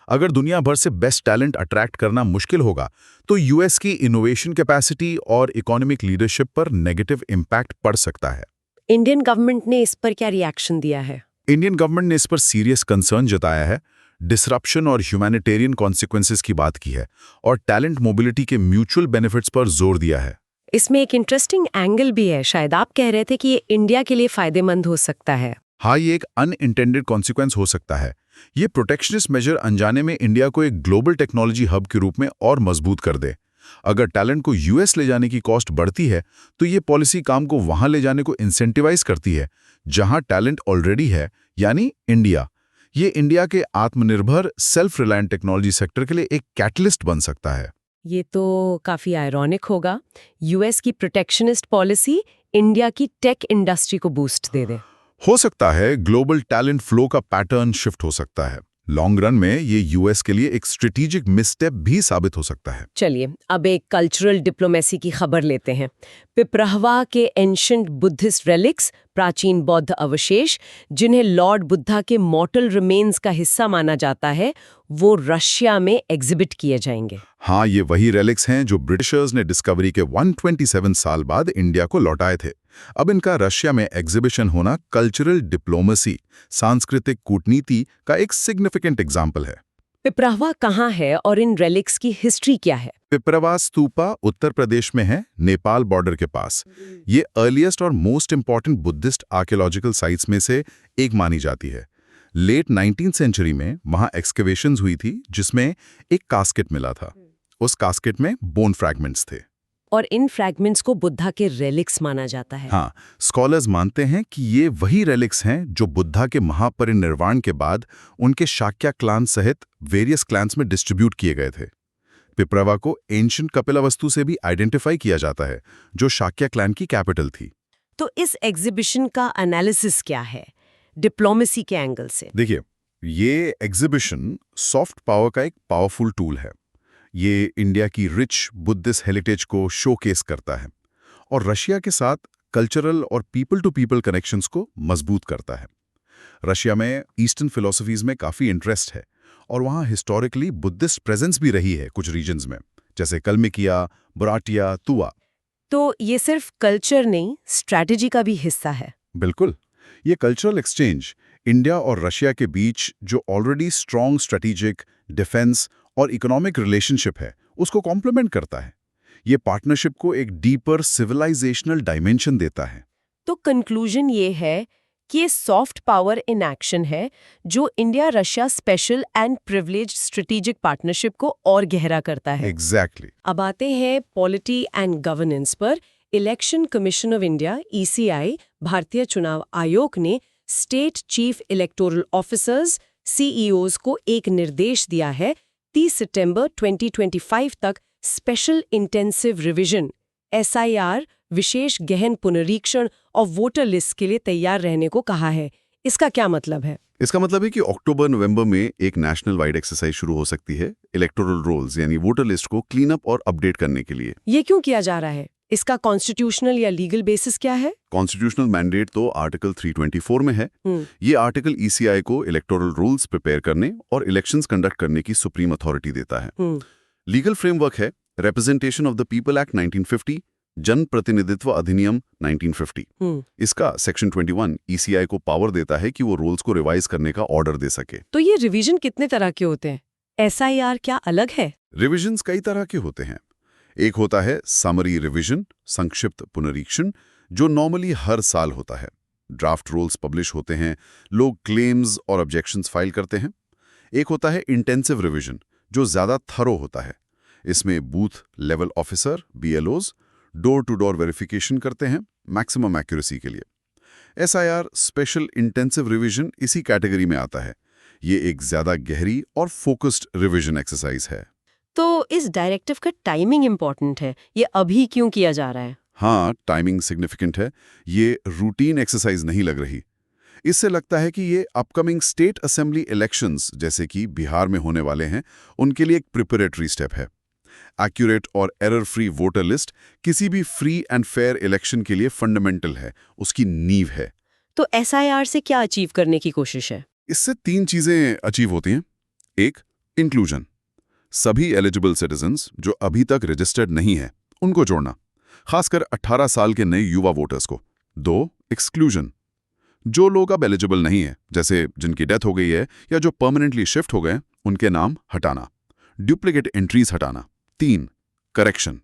अगर दुनिया भर से बेस्ट टैलेंट अट्रैक्ट करना मुश्किल होगा, तो यूएस की इनोवेशन कैपेसिटी और इकोनॉमिक लीडरशिप पर नेगेटिव इम्पैक्ट पड़ सकता है। इंडियन गवर्नमेंट ने इस पर क्या रिएक्शन दिया है? इंडियन गवर्नमेंट ने इस पर सीरियस कंसर्न जताया है, डिसरप्शन और ह्यूमैनिटेरियन कॉन्सिक्वेंसेस की बात की है और टैलेंट मोबिलिटी के म्यूचुअल बेनिफिट्स पर जोर दिया है। इसमें एक इंटरेस्टिंग एंगल भी है, शायद आप कह रहे थे कि ये इंडिया के लिए फायदेमंद हो सकता है। हाँ, ये एक अनइंटेंडेड कॉन्सिक्वेंस हो सकता है। ये प्रोटेक्शनिस्ट मेजर अनजाने में इंडिया को एक ग्लोबल टेक्नोलॉजी हब के रूप में और मजबूत कर दे। अगर टैलेंट को यूएस ले जाने की कॉस्ट बढ़ती है, तो ये पॉलिसी काम को वहां ले जाने को इंसेंटिवाइज करती है जहां टैलेंट ऑलरेडी है, यानी इंडिया। ये इंडिया के आत्मनिर्भर सेल्फ रिलायंट टेक्नोलॉजी सेक्टर के लिए एक कैटलिस्ट बन सकता है। ये तो काफी आयरॉनिक होगा, यूएस की प्रोटेक्शनिस्ट पॉलिसी इंडिया की टेक इंडस्ट्री को बूस्ट दे दे। हो सकता है ग्लोबल टैलेंट फ्लो का पैटर्न शिफ्ट हो सकता है। लॉन्ग रन में ये यूएस के लिए एक स्ट्रेटेजिक मिसस्टेप भी साबित हो सकता है। चलिए अब एक कल्चरल डिप्लोमेसी की खबर लेते हैं। पिपराहवा के एंशंट बुद्धिस्ट रेलिक्स, प्राचीन बौद्ध अवशेष, जिन्हें लॉर्ड बुद्धा के मॉर्टल रिमेन्स का हिस्सा माना जाता है, वो रशिया में एग्जिबिट किए जाएंगे। हाँ, ये वही रेलिक्स हैं जो ब्रिटिशर्स ने डिस्कवरी के 127 साल बाद इंडिया को लौटाए थे। अब इनका रशिया में एग्जिबिशन होना कल्चरल डिप्लोमेसी, सांस्कृतिक कूटनीति का एक सिग्निफिकेंट एग्जाम्पल है। पिपराहवा कहाँ है और इन रेलिक्स की हिस्ट्री क्या है? पिपरावा स्तूपा उत्तर प्रदेश में है, नेपाल बॉर्डर के पास। ये अर्लीस्ट और most important Buddhist archaeological sites में से एक मानी जाती है। लेट 19th सेंचुरी में वहां एक्सकेवेशंस हुई थी जिसमें एक कास्केट मिला था। उस कास्केट में बोन फ्रैगमेंट्स थे और इन फ्रैगमेंट्स को बुद्धा के रेलिक्स माना जाता है। हाँ, स्कॉलर्स मानते हैं कि ये वही रेलिक्स हैं जो बुद्धा के महापरिनिर्वाण के बाद उनके शाक्या क्लान सहित वेरियस क्लान्स में डिस्ट्रीब्यूट किए गए थे। पिपरावा को एंशिएंट कपिलावस्तु से भी आइडेंटिफाई किया जाता है, जो शाक्या क्लान की कैपिटल थी। तो इस एग्जीबिशन का एनालिसिस क्या है डिप्लोमेसी के एंगल से? देखिए, ये एग्जीबिशन सॉफ्ट पावर का एक पावरफुल टूल है। ये इंडिया की रिच बुद्धिस्ट हेरिटेज को शोकेस करता है और रशिया के साथ कल्चरल और पीपल टू पीपल कनेक्शंस को मजबूत करता है। रशिया में ईस्टर्न फिलॉसफीज में काफ़ी इंटरेस्ट है और वहाँ हिस्टोरिकली बुद्धिस्ट प्रेजेंस भी रही है कुछ रीजन्स में, जैसे कलमिकिया, बुराटिया, तुआ। तो ये सिर्फ कल्चर नहीं, स्ट्रैटेजी का भी हिस्सा है। बिल्कुल, ये कल्चरल एक्सचेंज इंडिया और रशिया के बीच जो ऑलरेडी स्ट्रॉन्ग स्ट्रेटेजिक, डिफेंस और इकोनॉमिक रिलेशनशिप है, उसको कॉम्प्लीमेंट करता है। ये पार्टनरशिप को एक डीपर सिविलाइजेशनल डायमेंशन देता है। तो कंक्लूजन ये है कि ये सॉफ्ट पावर इन एक्शन है जो India Russia special and privileged strategic partnership को और गहरा करता है। एग्जैक्टली। अब आते हैं पॉलिटी एंड गवर्नेंस पर। Election commission of India ECI, भारतीय चुनाव आयोग ने state chief electoral officers CEOs को एक निर्देश दिया है 30 सितंबर 2025 तक स्पेशल इंटेंसिव रिवीजन SIR विशेष गहन पुनरीक्षण और वोटर लिस्ट के लिए तैयार रहने को कहा है। इसका क्या मतलब है? इसका मतलब है कि अक्टूबर-नवंबर में एक नेशनल वाइड एक्सरसाइज शुरू हो सकती है इलेक्टोरल रोल्स यानी वोटर लिस्ट को क्लीन अप और अपडेट करने के लिए। ये क्यों किया जा रहा है? इसका कॉन्स्टिट्यूशनल या लीगल बेसिस क्या है? कॉन्स्टिट्यूशनल मैंडेट तो आर्टिकल 324 में है। ये आर्टिकल ECI को इलेक्टोरल रूल्स प्रिपेयर करने और इलेक्शंस कंडक्ट करने की सुप्रीम अथॉरिटी देता है। लीगल फ्रेमवर्क है representation of the people act 1950, जन प्रतिनिधित्व अधिनियम 1950। इसका सेक्शन 21 ECI को पावर देता है कि वो रूल्स को रिवाइज करने का ऑर्डर दे सके। तो ये रिवीजन कितने तरह के होते हैं? SIR क्या अलग है? रिविजन्स कई तरह के होते हैं। एक होता है समरी रिवीजन, संक्षिप्त पुनरीक्षण, जो नॉर्मली हर साल होता है। ड्राफ्ट रूल्स पब्लिश होते हैं, लोग क्लेम्स और ऑब्जेक्शंस फाइल करते हैं। एक होता है इंटेंसिव रिवीजन, जो ज्यादा थरो होता है। इसमें booth level officer BLOs door to door verification करते हैं मैक्सिमम एक्यूरेसी के लिए। SIR स्पेशल इंटेंसिव रिवीजन इसी कैटेगरी में आता है। ये एक ज्यादा गहरी और फोकस्ड रिवीजन एक्सरसाइज है। तो इस डायरेक्टिव का टाइमिंग इम्पोर्टेंट है। ये अभी क्यों किया जा रहा है? हाँ, टाइमिंग सिग्निफिकेंट है। ये रूटीन एक्सरसाइज नहीं लग रही। इससे लगता है कि ये अपकमिंग स्टेट असेंबली इलेक्शंस जैसे कि बिहार में होने वाले हैं, उनके लिए एक प्रिपरेटरी स्टेप है। एक्यूरेट और एरर फ्री वोटर लिस्ट किसी भी फ्री एंड फेयर इलेक्शन के लिए फंडामेंटल है, उसकी नींव है। तो SIR से क्या अचीव करने की कोशिश है? इससे 3 चीजें अचीव होती हैं। एक, इंक्लूजन, सभी एलिजिबल सिटीजन्स जो अभी तक रजिस्टर्ड नहीं है उनको जोड़ना, खासकर 18 साल के नए युवा वोटर्स को। 2, एक्सक्लूजन, जो लोग अब एलिजिबल नहीं है, जैसे जिनकी डेथ हो गई है या जो परमानेंटली शिफ्ट हो गए, उनके नाम हटाना, डुप्लीकेट एंट्रीज हटाना। 3, करेक्शन,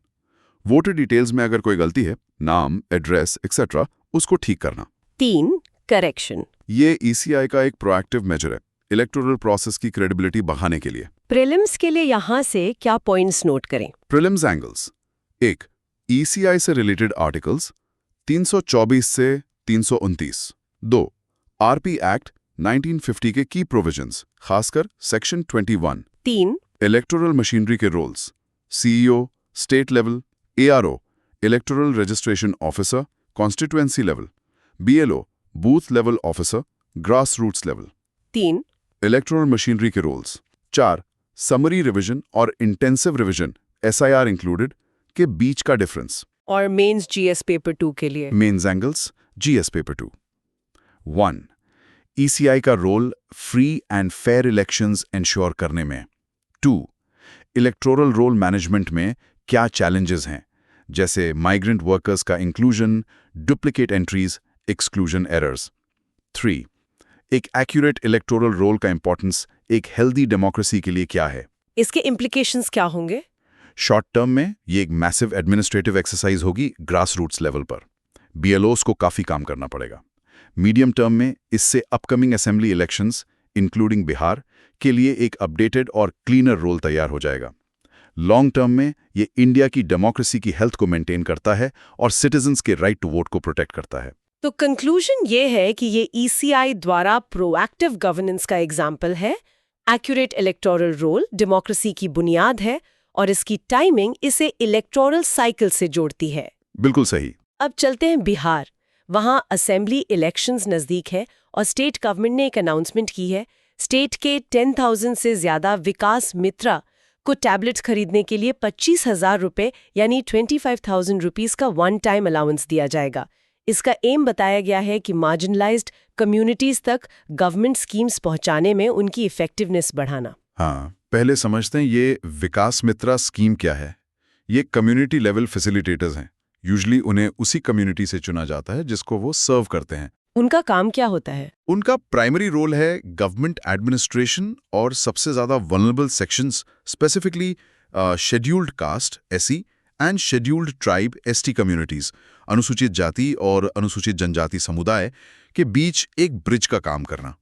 वोटर डिटेल्स में अगर कोई गलती है, नाम, एड्रेस एक्सेट्रा, उसको ठीक करना। 3, करेक्शन। ये ECI का एक प्रोएक्टिव मेजर है इलेक्टोरल प्रोसेस की क्रेडिबिलिटी बढ़ाने के लिए। प्रीलिम्स के लिए यहाँ से क्या पॉइंट्स नोट करें? Prelims angles. 1, ECI से रिलेटेड आर्टिकल्स 324 से 329। 2, RP एक्ट 1950 के की प्रोविजंस, खासकर सेक्शन 21। 3, इलेक्टोरल मशीनरी के roles, CEO, state level, ARO, electoral registration officer, constituency level, BLO, booth level officer, grass roots level. 3, electoral machinery के roles. 4, summary revision और intensive revision SIR included के बीच का difference. और mains GS paper 2 के लिए mains angles GS paper 2। 1, ECI का role free and fair elections ensure करने में। 2, इलेक्टोरल रोल मैनेजमेंट में क्या चैलेंजेस हैं, जैसे माइग्रेंट वर्कर्स का inclusion, duplicate entries, exclusion errors. 3, एक एक्यूरेट इलेक्टोरल रोल का इंपॉर्टेंस एक हेल्दी डेमोक्रेसी के लिए क्या है। इसके इम्प्लीकेशंस क्या होंगे? शॉर्ट टर्म में ये एक मैसिव एडमिनिस्ट्रेटिव एक्सरसाइज होगी ग्रास रूट्स लेवल पर। BLOs को काफी काम करना पड़ेगा। मीडियम टर्म में इससे upcoming assembly elections including Bihar के लिए एक अपडेटेड और क्लीनर रोल तैयार हो जाएगा। लॉन्ग टर्म में ये इंडिया की डेमोक्रेसी की हेल्थ को मेंटेन करता है और सिटीजन्स के राइट टू वोट को प्रोटेक्ट करता है। तो कंक्लूजन ये है कि ये ECI द्वारा प्रोएक्टिव गवर्नेंस का एग्जाम्पल है। एक्यूरेट इलेक्टोरल रोल डेमोक्रेसी की बुनियाद है और इसकी टाइमिंग इसे इलेक्टोरल साइकिल से जोड़ती है। बिल्कुल सही। अब चलते हैं बिहार। वहां असेंबली इलेक्शंस नजदीक है और स्टेट गवर्नमेंट ने एक अनाउंसमेंट की है। स्टेट के 10,000 से ज्यादा विकास मित्रा को टैबलेट्स खरीदने के लिए 25,000 रुपए यानी 25,000 रुपीस का वन टाइम अलाउंस दिया जाएगा। इसका एम बताया गया है कि मार्जिनलाइज्ड कम्युनिटीज तक गवर्नमेंट स्कीम्स पहुंचाने में उनकी इफेक्टिवनेस बढ़ाना। हाँ, पहले समझते हैं ये विकास मित्रा स्कीम क्या है। ये कम्युनिटी लेवल फैसिलिटेटर्स हैं। यूजुअली उन्हें उसी कम्युनिटी से चुना जाता है जिसको वो सर्व करते हैं। उनका काम क्या होता है? उनका प्राइमरी रोल है गवर्नमेंट एडमिनिस्ट्रेशन और सबसे ज्यादा vulnerable sections, specifically scheduled caste SC and scheduled tribe ST communities, अनुसूचित जाति और अनुसूचित जनजाति समुदाय के बीच एक ब्रिज का काम करना।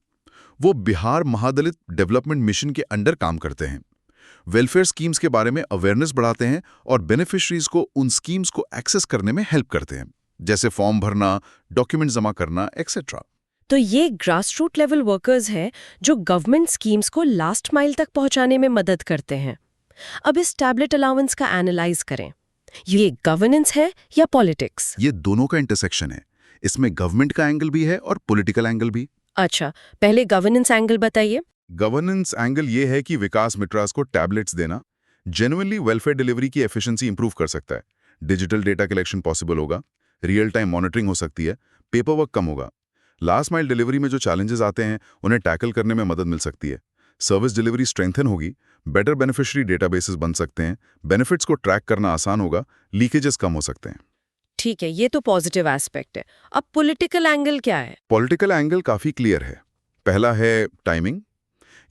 वो बिहार महादलित डेवलपमेंट मिशन के अंडर काम करते हैं। वेलफेयर स्कीम्स के बारे में अवेयरनेस बढ़ाते हैं और बेनिफिशरीज को उन स्कीम्स को एक्सेस करने में हेल्प करते हैं, जैसे फॉर्म भरना, डॉक्यूमेंट जमा करना एक्सेट्रा। तो ये ग्रास रूट लेवल वर्कर्स हैं जो गवर्नमेंट स्कीम्स को लास्ट माइल तक पहुंचाने में मदद करते हैं। अब इस टैबलेट अलाउंस का एनालाइज करें। ये गवर्नेंस है या पॉलिटिक्स? ये दोनों का इंटरसेक्शन है। इसमें गवर्नमेंट का एंगल भी है और पॉलिटिकल एंगल भी। अच्छा, पहले गवर्नेंस एंगल बताइए। गवर्नेंस एंगल ये है कि विकास मित्रास को टैबलेट्स देना जेन्युइनली वेलफेयर डिलीवरी की एफिशिएंसी इंप्रूव कर सकता है। डिजिटल डेटा कलेक्शन पॉसिबल होगा, रियल टाइम मॉनिटरिंग हो सकती है, पेपर वर्क कम होगा। लास्ट माइल डिलीवरी में जो चैलेंजेस आते हैं उन्हें टैकल करने में मदद मिल सकती है। सर्विस डिलीवरी स्ट्रेंथन होगी, बेटर बेनिफिशियरी डेटाबेसेस बन सकते हैं, बेनिफिट्स को ट्रैक करना आसान होगा, लीकेजेस कम हो सकते हैं। ठीक है, ये तो पॉजिटिव एस्पेक्ट है। अब पॉलिटिकल एंगल क्या है? पॉलिटिकल एंगल काफी क्लियर है। पहला है टाइमिंग।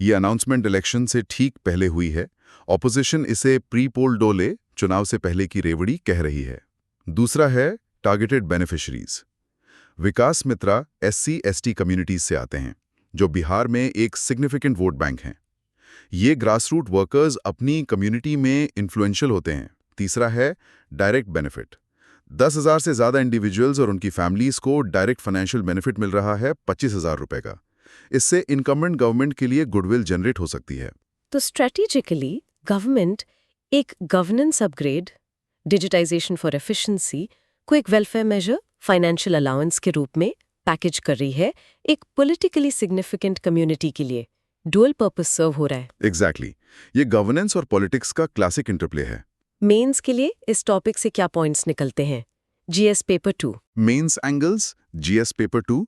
ये अनाउंसमेंट इलेक्शन से ठीक पहले हुई है। ऑपोजिशन इसे प्री पोल डोले, चुनाव से पहले की रेवड़ी कह रही है। दूसरा है टारगेटेड बेनिफिशरीज। विकास मित्रा SC/ST कम्युनिटीज से आते हैं, जो बिहार में एक सिग्निफिकेंट वोट बैंक हैं। ये ग्रासरूट वर्कर्स अपनी कम्युनिटी में इन्फ्लुएंशियल होते हैं। तीसरा है डायरेक्ट बेनिफिट। 10,000 से ज़्यादा इंडिविजुअल्स और उनकी फैमिलीज को डायरेक्ट फाइनेंशियल बेनिफिट मिल रहा है 25,000 रुपए का। इससे इनकम्बेंट गवर्नमेंट के लिए गुडविल जनरेट हो सकती है। तो स्ट्रेटेजिकली गवर्नमेंट एक governance upgrade, digitisation for efficiency को एक वेलफेयर मेजर, फाइनेंशियल अलाउंस के रूप में पैकेज कर रही है, एक पॉलिटिकली सिग्निफिकेंट कम्युनिटी के लिए। डुअल पर्पस सर्व हो रहा है। एग्जैक्टली। ये गवर्नेंस और पॉलिटिक्स का क्लासिक इंटरप्ले है। मेंस के लिए इस टॉपिक से क्या पॉइंट्स निकलते हैं? GS paper 2। Mains angles GS paper 2।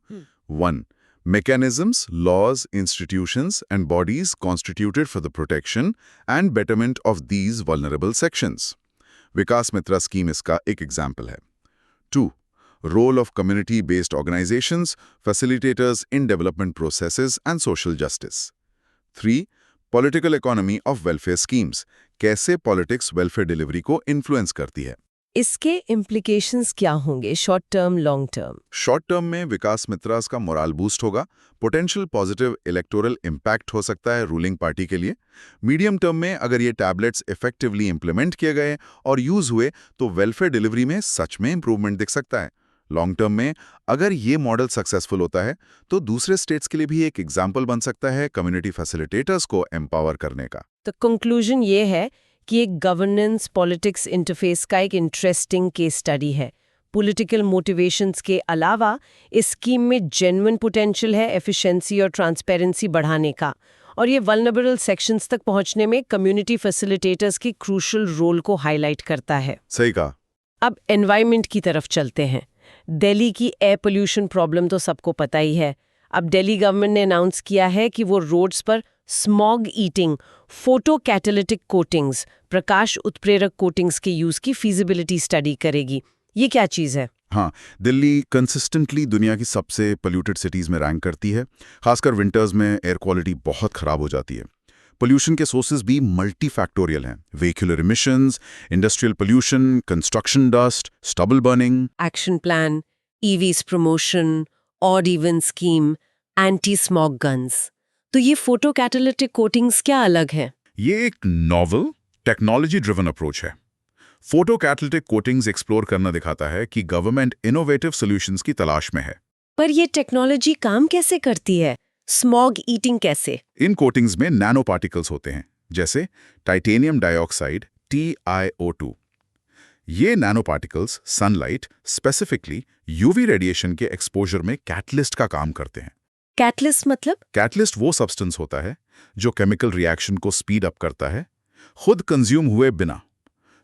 1. Mechanisms, laws, institutions and bodies constituted for the protection and betterment of these vulnerable sections. Vikas Mitra scheme इसका एक एग्जाम्पल है। 2. Role of community-based organizations, facilitators in development processes and social justice. 3. Political economy of welfare schemes. कैसे politics welfare delivery को influence करती है। इसके implications क्या होंगे, short term, long term? Short term में विकास मित्रास का मोराल बूस्ट होगा, पोटेंशियल पॉजिटिव इलेक्टोरल इम्पैक्ट हो सकता है रूलिंग पार्टी के लिए। मीडियम टर्म में अगर ये टैबलेट्स इफेक्टिवली इंप्लीमेंट किए गए और यूज हुए तो वेलफेयर डिलीवरी में सच में इंप्रूवमेंट दिख सकता है। लॉन्ग टर्म में अगर ये मॉडल सक्सेसफुल होता है तो दूसरे स्टेट्स के लिए भी एक एग्जाम्पल बन सकता है कम्युनिटी फैसिलिटेटर्स को एम्पावर करने का। तो कंक्लूजन ये है कि एक गवर्नेंस पॉलिटिक्स इंटरफेस का एक इंटरेस्टिंग केस स्टडी है। पॉलिटिकल मोटिवेशंस के अलावा इस स्कीम में जेन्युइन पोटेंशियल है एफिशिएंसी और ट्रांसपेरेंसी बढ़ाने का, और ये वल्नरेबल सेक्शंस तक पहुंचने में कम्युनिटी फैसिलिटेटर्स की क्रूशियल रोल को हाईलाइट करता है। सही कहा। अब एनवायरनमेंट की तरफ चलते हैं। दिल्ली की एयर पोल्यूशन प्रॉब्लम तो सबको पता ही है। अब दिल्ली गवर्नमेंट ने अनाउंस किया है कि वो रोड्स पर smog eating photo catalytic coatings, प्रकाश उत्प्रेरक कोटिंग्स के यूज की फीजिबिलिटी स्टडी करेगी। ये क्या चीज है? हाँ, दिल्ली कंसिस्टेंटली दुनिया की सबसे पोल्यूटेड सिटीज में रैंक करती है। खासकर विंटर्स में एयर क्वालिटी बहुत खराब हो जाती है। पोल्यूशन के सोर्सेज भी मल्टी फैक्टोरियल हैं। Vehicular emissions, industrial pollution, construction dust, stubble burning. Action plan, EVs promotion, odd even scheme, anti smog guns. तो ये फोटो कैटालिटिक कोटिंग्स क्या अलग है? ये एक नॉवल टेक्नोलॉजी ड्रिवन अप्रोच है। फोटो कैटालिटिक कोटिंग्स एक्सप्लोर करना दिखाता है कि गवर्नमेंट इनोवेटिव सॉल्यूशंस की तलाश में है। पर ये टेक्नोलॉजी काम कैसे करती है? स्मॉग ईटिंग कैसे? इन कोटिंग्स में नैनो पार्टिकल्स होते हैं, जैसे टाइटेनियम डाइऑक्साइड TiO2। ये nano particles sunlight, specifically UV radiation के एक्सपोजर में कैटलिस्ट का काम करते हैं। कैटलिस्ट मतलब? कैटलिस्ट वो सब्सटेंस होता है जो केमिकल रिएक्शन को स्पीड अप करता है, खुद कंज्यूम हुए बिना।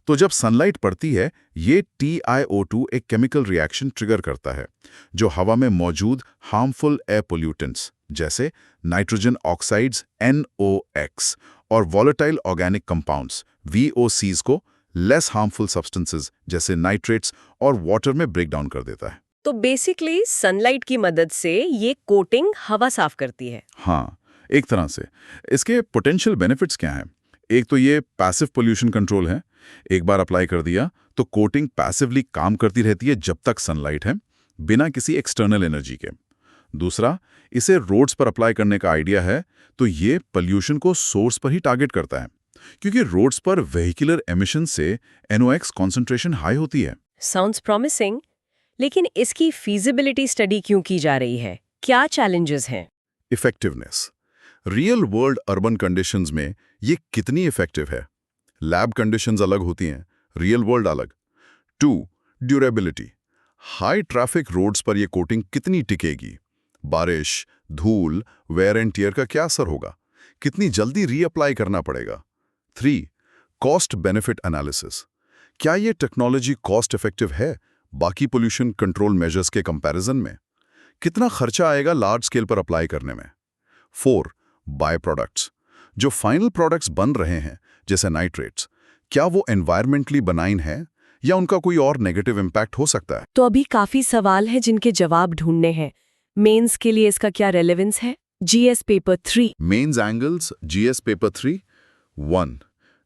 तो जब सनलाइट पड़ती है, ये TiO2 एक केमिकल रिएक्शन ट्रिगर करता है जो हवा में मौजूद हार्मफुल एयर पोल्यूटेंट्स जैसे नाइट्रोजन ऑक्साइड्स NOx और वॉलेटाइल ऑर्गेनिक कंपाउंड्स VOCs को लेस हार्मफुल सब्सटेंसेस जैसे नाइट्रेट्स और वाटर में ब्रेक डाउन कर देता है। तो बेसिकली सनलाइट की मदद से ये कोटिंग हवा साफ करती है। हाँ, एक तरह से। इसके पोटेंशियल बेनिफिट्स क्या हैं? एक तो ये पैसिव पोल्यूशन कंट्रोल है। एक बार अप्लाई कर दिया तो कोटिंग पैसिवली काम करती रहती है जब तक सनलाइट है, बिना किसी एक्सटर्नल एनर्जी के। दूसरा, इसे रोड्स पर अप्लाई करने का आइडिया है तो ये पोल्यूशन को सोर्स पर ही टारगेट करता है, क्योंकि रोड्स पर व्हीकुलर एमिशन से NOx कॉन्सेंट्रेशन हाई होती है। साउंड्स प्रॉमिसिंग, लेकिन इसकी फीजिबिलिटी स्टडी क्यों की जा रही है? क्या चैलेंजेस हैं? Effectiveness. Real world urban conditions में ये कितनी इफेक्टिव है? लैब कंडीशंस अलग होती हैं, रियल वर्ल्ड अलग। 2. ड्यूरेबिलिटी। हाई ट्रैफिक रोड्स पर ये कोटिंग कितनी टिकेगी? बारिश, धूल, वेयर एंड टियर का क्या असर होगा? कितनी जल्दी रीअप्लाई करना पड़ेगा? 3. Cost benefit analysis. क्या ये टेक्नोलॉजी कॉस्ट इफेक्टिव है बाकी पोल्यूशन कंट्रोल मेजर्स के कंपैरिजन में? कितना खर्चा आएगा लार्ज स्केल पर अप्लाई करने में? 4. By products. जो फाइनल प्रोडक्ट्स बन रहे हैं जैसे नाइट्रेट्स, क्या वो एनवायरमेंटली बनाइन है या उनका कोई और नेगेटिव इम्पैक्ट हो सकता है? तो अभी काफी सवाल है जिनके जवाब ढूंढने हैं। मेंस के लिए इसका क्या रेलेवेंस है? GS paper 3। Mains angles GS paper 3। 1.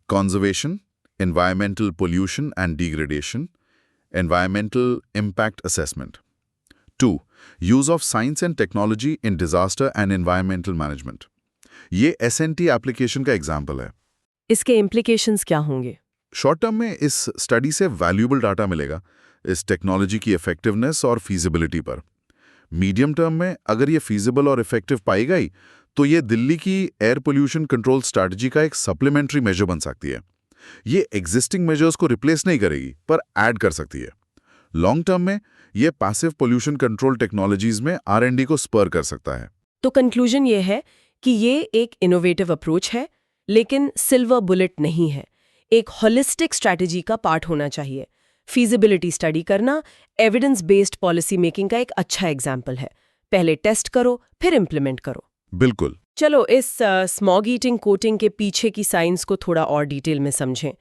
Conservation, environmental pollution and degradation, environmental impact assessment. 2. Use of science and technology in disaster and environmental management. ये SNT एप्लीकेशन का एग्जाम्पल है। इसके इम्प्लीकेशंस क्या होंगे? शॉर्ट टर्म में इस study से valuable data मिलेगा इस टेक्नोलॉजी की इफेक्टिवनेस और फीजिबिलिटी पर। मीडियम टर्म में अगर ये फीजिबल और इफेक्टिव पाई गई तो ये दिल्ली की एयर पोल्यूशन कंट्रोल स्ट्रैटेजी का एक सप्लीमेंट्री मेजर बन सकती है। ये एग्जिस्टिंग मेजर्स को रिप्लेस नहीं करेगी पर ऐड कर सकती है। लॉन्ग टर्म में ये पैसिव पोल्यूशन कंट्रोल टेक्नोलॉजीज में R&D को स्पर कर सकता है। तो कंक्लूजन ये है कि ये एक इनोवेटिव अप्रोच है, लेकिन सिल्वर बुलेट नहीं है। एक होलिस्टिक स्ट्रैटेजी का पार्ट होना चाहिए। फीजिबिलिटी स्टडी करना एविडेंस बेस्ड पॉलिसी मेकिंग का एक अच्छा एग्जाम्पल है। पहले टेस्ट करो, फिर इम्प्लीमेंट करो। बिल्कुल। चलो इस स्मॉग ईटिंग कोटिंग के पीछे की साइंस को थोड़ा और डिटेल में समझें।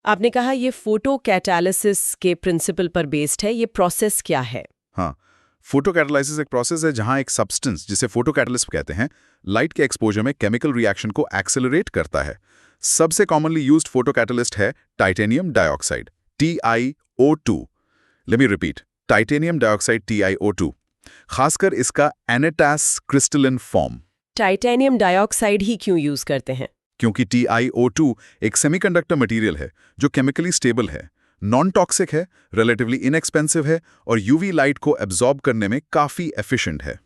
आपने कहा ये फोटो कैटालिसिस के प्रिंसिपल पर बेस्ड है। ये प्रोसेस क्या है? हाँ, फोटो कैटालिसिस एक प्रोसेस है जहां एक सब्सटेंस जिसे फोटो कैटालिस्ट कहते हैं लाइट के एक्सपोजर में केमिकल रिएक्शन को एक्सेलरेट करता है। सबसे कॉमनली यूज्ड फोटो कैटालिस्ट है titanium dioxide TiO2। Late me repeat, titanium dioxide TiO2। खासकर इसका एनेटास क्रिस्टलिन फॉर्म। टाइटेनियम डाइऑक्साइड ही क्यों यूज करते हैं? क्योंकि TiO2 एक सेमीकंडक्टर मटेरियल है जो केमिकली स्टेबल है, नॉन टॉक्सिक है, रिलेटिवली इनएक्सपेंसिव है और यूवी लाइट को एब्जॉर्ब करने में काफी एफिशिएंट है।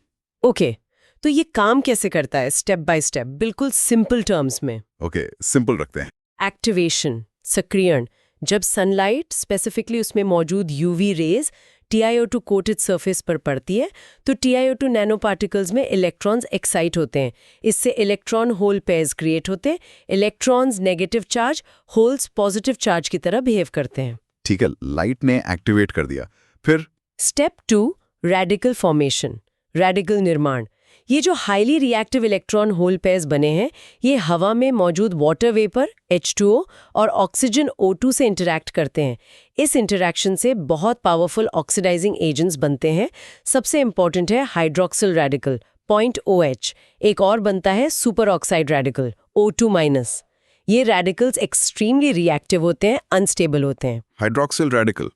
ओके, तो ये काम कैसे करता है स्टेप बाय स्टेप, बिल्कुल सिंपल टर्म्स में? ओके, सिंपल रखते हैं। एक्टिवेशन, सक्रियण। जब सनलाइट स्पेसिफिकली उसमें मौजूद UV rays TiO2 coated surface पर पड़ती है तो TiO2 नैनो पार्टिकल्स में इलेक्ट्रॉन्स एक्साइट होते हैं। इससे इलेक्ट्रॉन होल पेयर्स क्रिएट होते हैं। Electrons negative charge, holes positive charge की तरह बिहेव करते हैं। ठीक है, लाइट ने एक्टिवेट कर दिया, फिर स्टेप 2, रेडिकल फॉर्मेशन, रेडिकल निर्माण। ये जो highly reactive electron hole pairs बने हैं, ये हवा में मौजूद वाटर वेपर H2O और ऑक्सीजन O2 से इंटरैक्ट करते हैं। इस इंटरैक्शन से बहुत पावरफुल ऑक्सीडाइजिंग एजेंट्स बनते हैं। सबसे इंपॉर्टेंट है हाइड्रोक्सिल रेडिकल पॉइंट OH। एक और बनता है सुपर ऑक्साइड रेडिकल O2-। ये रेडिकल्स एक्सट्रीमली रिएक्टिव होते हैं, अनस्टेबल होते हैं। हाइड्रोक्सिल रेडिकल,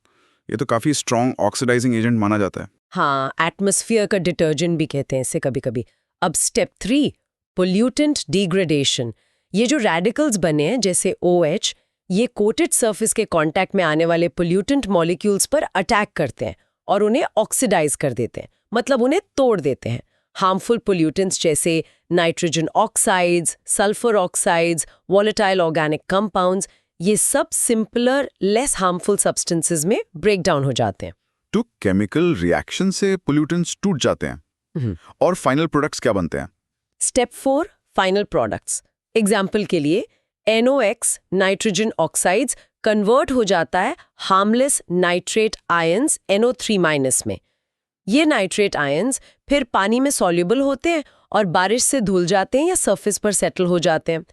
ये तो काफी स्ट्रॉन्ग ऑक्सीडाइजिंग एजेंट माना जाता है। हाँ, एटमॉस्फेयर का डिटर्जेंट भी कहते हैं इसे कभी-कभी। अब स्टेप 3, पोल्यूटेंट डिग्रेडेशन। ये जो रेडिकल्स बने हैं जैसे OH, ये कोटेड सरफेस के कांटेक्ट में आने वाले पोल्यूटेंट मॉलिक्यूल्स पर अटैक करते हैं और उन्हें ऑक्सीडाइज कर देते हैं, मतलब उन्हें तोड़ देते हैं। हार्मफुल पोल्यूटेंट्स जैसे nitrogen oxides, sulphur oxides, volatile organic compounds, ये सब सिंपलर, लेस हार्मफुल सब्सटेंसेस में ब्रेक डाउन हो जाते हैं। तो केमिकल रिएक्शन से पोल्यूटेंट्स टूट जाते हैं और फाइनल प्रोडक्ट्स क्या बनते हैं? Step 4, final products. एग्जाम्पल के लिए NOx नाइट्रोजन ऑक्साइड्स कन्वर्ट हो जाता है हार्मलेस नाइट्रेट आयंस NO3- में। ये नाइट्रेट आयंस फिर पानी में सॉल्युबल होते हैं और बारिश से धुल जाते हैं या सरफेस पर सेटल हो जाते हैं।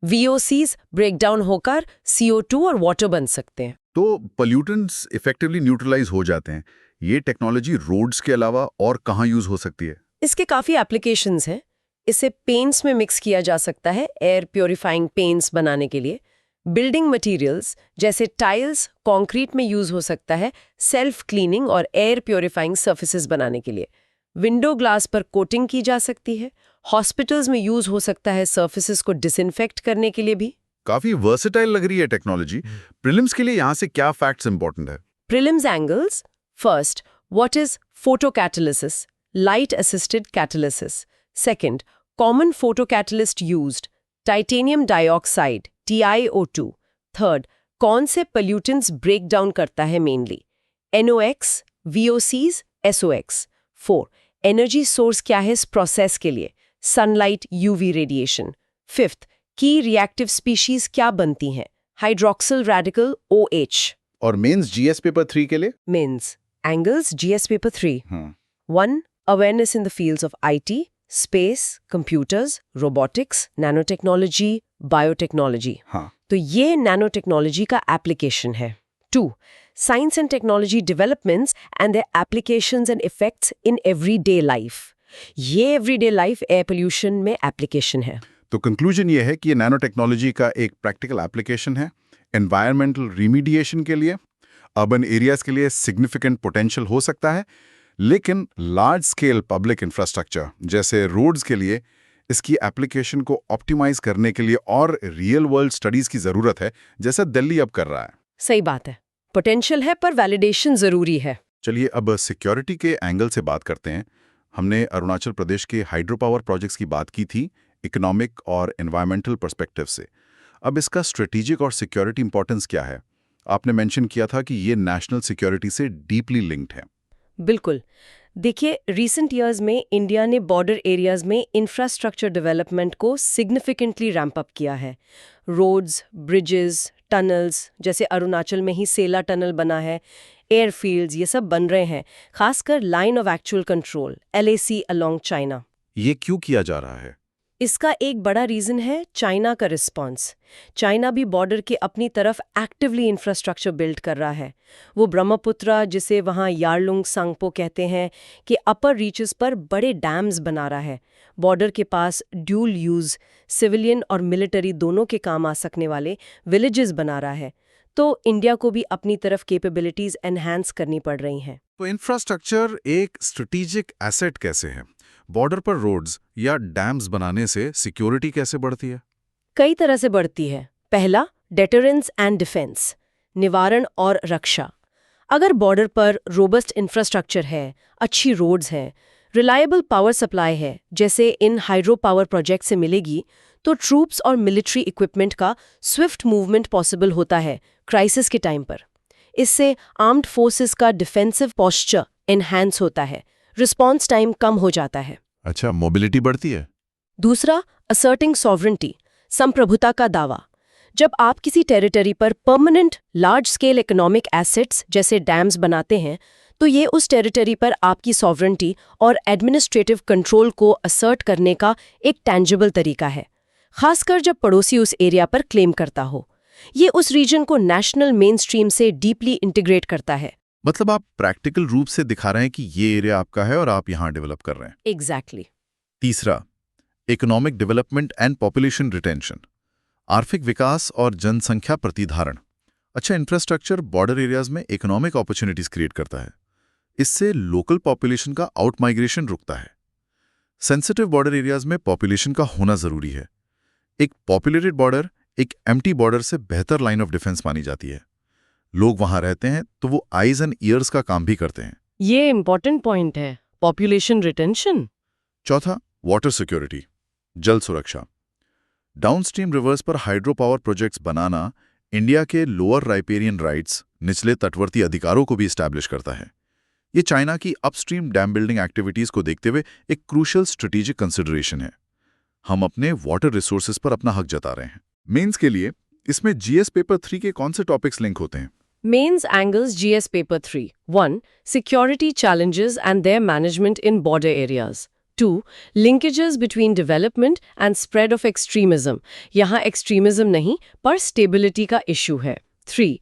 VOCs ब्रेक डाउन होकर CO2 और वाटर बन सकते हैं। तो पोल्यूटेंट्स इफेक्टिवली न्यूट्रलाइज हो जाते हैं। ये टेक्नोलॉजी रोड्स के अलावा और कहाँ यूज हो सकती है? इसके काफी एप्लीकेशंस हैं। इसे पेंट्स में मिक्स किया जा सकता है एयर प्योरीफाइंग पेंट्स बनाने के लिए। बिल्डिंग मटेरियल्स जैसे टाइल्स, कंक्रीट में यूज हो सकता है सेल्फ क्लीनिंग और एयर प्योरीफाइंग सर्फेसेस बनाने के लिए। विंडो ग्लास पर कोटिंग की जा सकती है। हॉस्पिटल्स में यूज हो सकता है सर्फेसेस को डिसइंफेक्ट करने के लिए भी। काफी वर्सेटाइल लग रही है टेक्नोलॉजी। प्रीलिम्स के लिए यहाँ से क्या फैक्ट्स इंपॉर्टेंट है? Prelims angles. First, what is photo catalysis? light assisted catalysis. Second, common photocatalyst used, titanium dioxide, TiO2. Third, कौन से pollutants break down करता है mainly, NOx, VOCs, SOx. 4, energy source क्या है इस process के लिए, sunlight, UV radiation. Fifth, key reactive species क्या बनती हैं, hydroxyl radical, OH. और मेंस जीएस पेपर 3 के लिए? Means angles GS paper 3. 1. Awareness in the fields of IT, space, computers, robotics, nanotechnology, biotechnology. हाँ. तो ये nanotechnology का application है. 2. Science and technology developments and their applications and effects in everyday life. ये everyday life air pollution में application है. तो conclusion ये है कि ये नैनो टेक्नोलॉजी का एक प्रैक्टिकल एप्लीकेशन है एनवायरमेंटल रिमीडिएशन के लिए, अर्बन एरियाज के लिए सिग्निफिकेंट पोटेंशियल हो सकता है, लेकिन लार्ज स्केल पब्लिक इंफ्रास्ट्रक्चर जैसे रोड्स के लिए इसकी एप्लीकेशन को ऑप्टिमाइज करने के लिए और रियल वर्ल्ड स्टडीज की जरूरत है, जैसा दिल्ली अब कर रहा है। सही बात है, पोटेंशियल है पर वैलिडेशन जरूरी है। चलिए अब सिक्योरिटी के एंगल से बात करते हैं। हमने अरुणाचल प्रदेश के हाइड्रो पावर प्रोजेक्ट्स की बात की थी इकोनॉमिक और एनवायरमेंटल पर्सपेक्टिव से। अब इसका स्ट्रेटेजिक और सिक्योरिटी इंपॉर्टेंस क्या है? आपने मेंशन किया था कि ये नेशनल सिक्योरिटी से डीपली लिंक्ड है। बिल्कुल। देखिए, रीसेंट ईयर्स में इंडिया ने बॉर्डर एरियाज में इंफ्रास्ट्रक्चर डेवलपमेंट को सिग्निफिकेंटली रैंप अप किया है। रोड्स, ब्रिजेस, टनल्स, जैसे अरुणाचल में ही सेला टनल बना है, एयरफील्ड्स, ये सब बन रहे हैं, खासकर line of actual control LAC along China. ये क्यों किया जा रहा है? इसका एक बड़ा रीजन है चाइना का रिस्पॉन्स। चाइना भी बॉर्डर के अपनी तरफ एक्टिवली इंफ्रास्ट्रक्चर बिल्ड कर रहा है। वो ब्रह्मपुत्रा, जिसे वहाँ यारलुंग सांगपो कहते हैं, कि अपर रीचेस पर बड़े डैम्स बना रहा है। बॉर्डर के पास ड्यूल यूज, सिविलियन और मिलिट्री दोनों के काम आ सकने वाले विलेजेस बना रहा है। तो इंडिया को भी अपनी तरफ कैपेबिलिटीज एनहांस करनी पड़ रही हैं। तो इंफ्रास्ट्रक्चर एक स्ट्रेटेजिक एसेट कैसे है? बॉर्डर पर रोड्स या डैम्स बनाने से सिक्योरिटी कैसे बढ़ती है? कई तरह से बढ़ती है। पहला, डेटरेंस एंड डिफेंस, निवारण और रक्षा। अगर बॉर्डर पर रोबस्ट इंफ्रास्ट्रक्चर है, अच्छी रोड्स हैं, रिलायबल पावर सप्लाई है, जैसे इन हाइड्रो पावर प्रोजेक्ट से मिलेगी, तो ट्रूप्स और मिलिट्री इक्विपमेंट का स्विफ्ट मूवमेंट पॉसिबल होता है क्राइसिस के टाइम पर। इससे आर्म्ड फोर्सेस का डिफेंसिव पोस्चर एनहांस होता है, रिस्पॉन्स टाइम कम हो जाता है। अच्छा, मोबिलिटी बढ़ती है। दूसरा, असर्टिंग सॉवरेंटी, संप्रभुता का दावा। जब आप किसी टेरिटरी पर permanent large scale economic assets जैसे डैम्स बनाते हैं, तो ये उस टेरिटरी पर आपकी सॉवरेंटी और एडमिनिस्ट्रेटिव कंट्रोल को असर्ट करने का एक टैंजिबल तरीका है, खासकर जब पड़ोसी उस एरिया पर क्लेम करता हो। ये उस रीजन को नेशनल मेन स्ट्रीम से डीपली इंटीग्रेट करता है। मतलब आप प्रैक्टिकल रूप से दिखा रहे हैं कि ये एरिया आपका है और आप यहाँ डेवलप कर रहे हैं। एग्जैक्टली। तीसरा, economic development and population retention, आर्थिक विकास और जनसंख्या प्रतिधारण। अच्छा, इंफ्रास्ट्रक्चर बॉर्डर एरियाज में इकोनॉमिक अपॉर्चुनिटीज क्रिएट करता है। इससे लोकल पॉपुलेशन का आउट माइग्रेशन रुकता है। सेंसिटिव बॉर्डर एरियाज में पॉपुलेशन का होना जरूरी है। एक पॉपुलेटेड बॉर्डर एक एम्प्टी बॉर्डर से बेहतर लाइन ऑफ डिफेंस मानी जाती है। लोग वहां रहते हैं तो वो आईज एंड ईयर्स का काम भी करते हैं। ये इंपॉर्टेंट पॉइंट है, पॉपुलेशन रिटेंशन। चौथा, वाटर सिक्योरिटी, जल सुरक्षा। डाउनस्ट्रीम रिवर्स पर हाइड्रो पावर प्रोजेक्ट्स बनाना इंडिया के लोअर राइपेरियन राइट्स, निचले तटवर्ती अधिकारों को भी इस्टेब्लिश करता है। ये चाइना की अपस्ट्रीम डैम बिल्डिंग एक्टिविटीज को देखते हुए एक क्रूशियल स्ट्रेटेजिक कंसिडरेशन है। हम अपने वाटर रिसोर्सेज पर अपना हक जता रहे हैं। मेंस के लिए इसमें जीएस पेपर 3 के कौन से टॉपिक्स लिंक होते हैं? Mains angles GS paper 3. 1. Security challenges and their management in border areas. 2. Linkages between development and spread of extremism. यहाँ extremism नहीं पर stability का issue है. 3.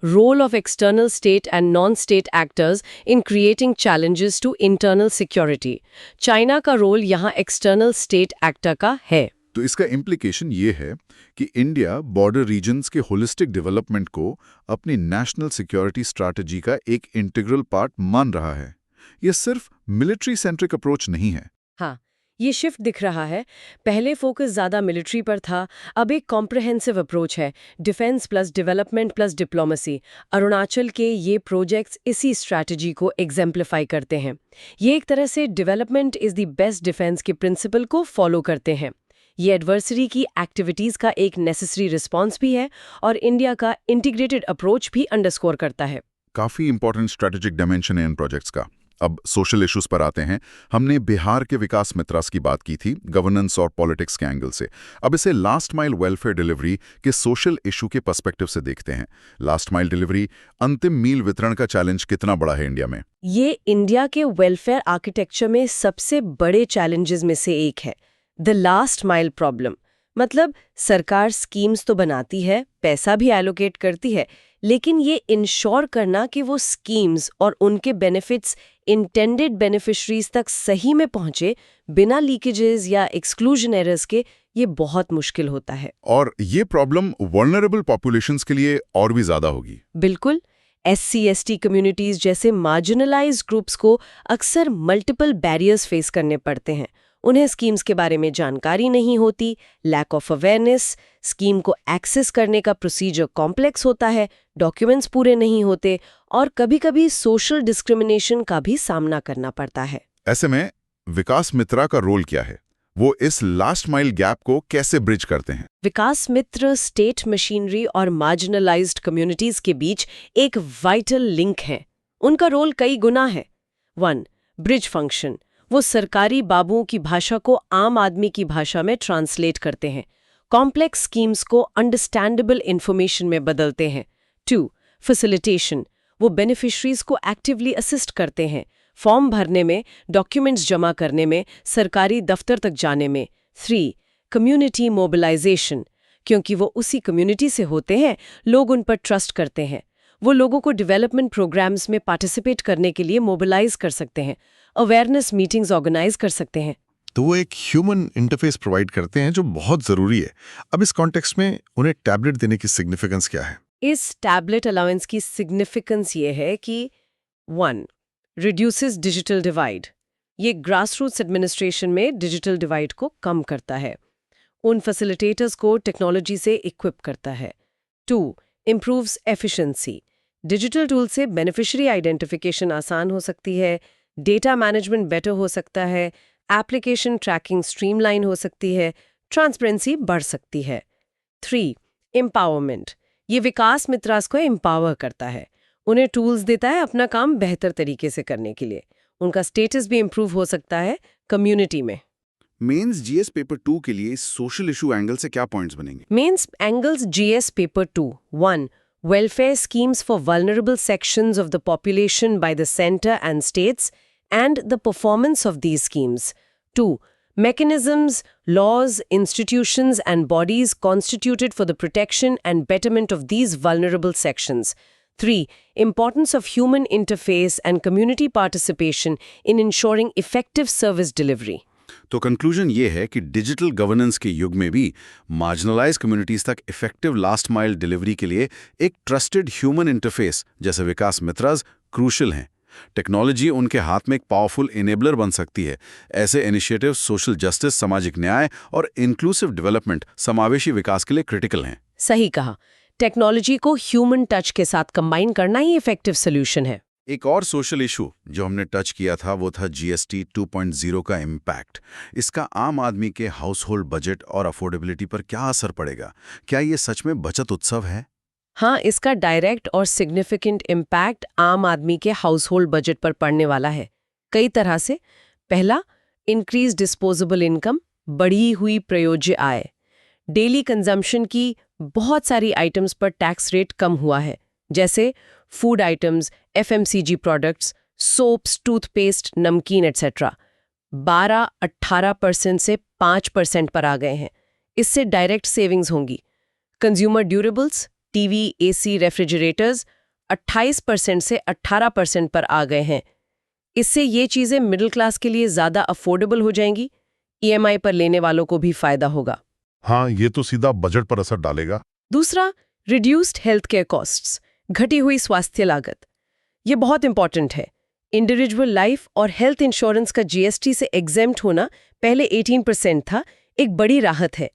Role of external state and non-state actors in creating challenges to internal security. China का role यहाँ external state actor का है। तो इसका इम्प्लीकेशन ये है कि इंडिया बॉर्डर रीजन्स के होलिस्टिक डेवलपमेंट को अपनी नेशनल सिक्योरिटी स्ट्रैटेजी का एक इंटीग्रल पार्ट मान रहा है। ये सिर्फ मिलिट्री सेंट्रिक अप्रोच नहीं है। हाँ, ये शिफ्ट दिख रहा है। पहले फोकस ज़्यादा मिलिट्री पर था, अब एक कॉम्प्रिहेंसिव अप्रोच है, defence plus development plus diplomacy. Arunachal के ये प्रोजेक्ट्स इसी स्ट्रैटेजी को एग्जेम्प्लीफाई करते हैं। ये एक तरह से development is the best defence के प्रिंसिपल को फॉलो करते हैं। ये एडवर्सरी की एक्टिविटीज़ का एक नेसेसरी रिस्पॉन्स भी है और इंडिया का इंटीग्रेटेड अप्रोच भी अंडरस्कोर करता है। काफी इंपॉर्टेंट स्ट्रेटेजिक डायमेंशन है इन प्रोजेक्ट्स का। अब सोशल इश्यूज पर आते हैं। हमने बिहार के विकास मित्रास की बात की थी गवर्नेंस और पॉलिटिक्स के एंगल से। अब इसे लास्ट माइल वेलफेयर डिलीवरी के सोशल इशू के पर्सपेक्टिव से देखते हैं। लास्ट माइल डिलीवरी, अंतिम मील वितरण का चैलेंज कितना बड़ा है इंडिया में? ये इंडिया के वेलफेयर आर्किटेक्चर में सबसे बड़े चैलेंजेस में से एक है, द लास्ट माइल प्रॉब्लम। मतलब सरकार स्कीम्स तो बनाती है, पैसा भी एलोकेट करती है, लेकिन ये इंश्योर करना कि वो स्कीम्स और उनके बेनिफिट्स इंटेंडेड बेनिफिशरीज तक सही में पहुंचे बिना लीकेजेस या एक्सक्लूजन एरर्स के, ये बहुत मुश्किल होता है। और ये प्रॉब्लम वल्नरेबल पॉपुलेशंस के लिए और भी ज्यादा होगी। बिल्कुल। SC/ST कम्युनिटीज जैसे मार्जिनलाइज्ड ग्रुप्स को अक्सर मल्टीपल बैरियर्स फेस करने पड़ते हैं। उन्हें स्कीम्स के बारे में जानकारी नहीं होती, लैक ऑफ अवेयरनेस, स्कीम को एक्सेस करने का प्रोसीजर कॉम्प्लेक्स होता है, डॉक्यूमेंट्स पूरे नहीं होते और कभी-कभी सोशल डिस्क्रिमिनेशन का भी सामना करना पड़ता है। ऐसे में विकास मित्रा का रोल क्या है? वो इस लास्ट माइल गैप को कैसे ब्रिज करते हैं? विकास मित्र स्टेट मशीनरी और मार्जिनलाइज्ड कम्युनिटीज के बीच एक वाइटल लिंक है। उनका रोल कई गुना है। 1. Bridge function. वो सरकारी बाबुओं की भाषा को आम आदमी की भाषा में ट्रांसलेट करते हैं, कॉम्प्लेक्स स्कीम्स को अंडरस्टैंडेबल इंफॉर्मेशन में बदलते हैं। 2. फैसिलिटेशन। वो बेनिफिशरीज को एक्टिवली असिस्ट करते हैं, फॉर्म भरने में, डॉक्यूमेंट्स जमा करने में, सरकारी दफ्तर तक जाने में। 3. Community mobilisation. क्योंकि वो उसी कम्युनिटी से होते हैं, लोग उन पर ट्रस्ट करते हैं। वो लोगों को डेवलपमेंट प्रोग्राम्स में पार्टिसिपेट करने के लिए मोबिलाइज कर सकते हैं, अवेयरनेस मीटिंग्स ऑर्गेनाइज कर सकते हैं। तो वो एक ह्यूमन इंटरफेस प्रोवाइड करते हैं जो बहुत ज़रूरी है। अब इस कॉन्टेक्स्ट में उन्हें टैबलेट देने की सिग्निफिकेंस क्या है? इस टैबलेट अलाउंस की सिग्निफिकेंस ये है कि 1. Reduces digital divide. ये ग्रासरूट्स एडमिनिस्ट्रेशन में डिजिटल डिवाइड को कम करता है, उन फैसिलिटेटर्स को टेक्नोलॉजी से इक्विप करता है। 2. Improves efficiency. डिजिटल टूल से बेनिफिशियरी आइडेंटिफिकेशन आसान हो सकती है, डेटा मैनेजमेंट बेटर हो सकता है, एप्लीकेशन ट्रैकिंग स्ट्रीमलाइन हो सकती है, ट्रांसपेरेंसी बढ़ सकती है। 3. एम्पावरमेंट। ये विकास मित्रास को एम्पावर करता है, उन्हें टूल्स देता है अपना काम बेहतर तरीके से करने के लिए। उनका स्टेटस भी इम्प्रूव हो सकता है कम्युनिटी में। मेंस जीएस पेपर 2 के लिए सोशल इशू एंगल से क्या पॉइंट्स बनेंगे? Mains angles GS paper 2. 1. Welfare schemes for vulnerable sections of the population by the center and states and the performance of these schemes. 2. Mechanisms, laws, institutions and bodies constituted for the protection and betterment of these vulnerable sections. 3. Importance of human interface and community participation in ensuring effective service delivery. तो conclusion ये है कि digital governance के युग में भी marginalised communities तक effective last mile delivery के लिए एक ट्रस्टेड ह्यूमन इंटरफेस जैसे विकास मित्रास क्रूशियल हैं। टेक्नोलॉजी उनके हाथ में एक पावरफुल इनेबलर बन सकती है। ऐसे इनिशिएटिव सोशल जस्टिस, सामाजिक न्याय और इंक्लूसिव डेवलपमेंट, समावेशी विकास के लिए क्रिटिकल हैं। सही कहा। टेक्नोलॉजी को ह्यूमन टच के साथ कंबाइन करना ही इफेक्टिव सोल्यूशन है। एक और सोशल इशू जो हमने टच किया था वो था GST 2.0 का इम्पैक्ट। इसका आम आदमी के हाउस होल्ड बजट और अफोर्डेबिलिटी पर क्या असर पड़ेगा? क्या ये सच में बचत उत्सव है? हाँ, इसका डायरेक्ट और सिग्निफिकेंट इम्पैक्ट आम आदमी के हाउस होल्ड बजट पर पड़ने वाला है कई तरह से। पहला, इंक्रीज डिस्पोजेबल इनकम, बढ़ी हुई प्रयोज्य आय। डेली कंजम्पशन की बहुत सारी आइटम्स पर टैक्स रेट कम हुआ है, जैसे food items, FMCG products, soaps, toothpaste, नमकीन एटसेट्रा 12-18% से 5% पर आ गए हैं। इससे डायरेक्ट सेविंग्स होंगी। Consumer durables, TV, AC, refrigerators 28% से 18% पर आ गए हैं। इससे ये चीज़ें मिडिल क्लास के लिए ज़्यादा अफोर्डेबल हो जाएंगी। EMI पर लेने वालों को भी फायदा होगा। हाँ, ये तो सीधा बजट पर असर डालेगा। दूसरा, रिड्यूस्ड हेल्थ केयर कॉस्ट्स, घटी हुई स्वास्थ्य लागत। ये बहुत इंपॉर्टेंट है। इंडिविजुअल लाइफ और हेल्थ इंश्योरेंस का जीएसटी से एग्जेम्प्ट होना पहले 18% था, एक बड़ी राहत है।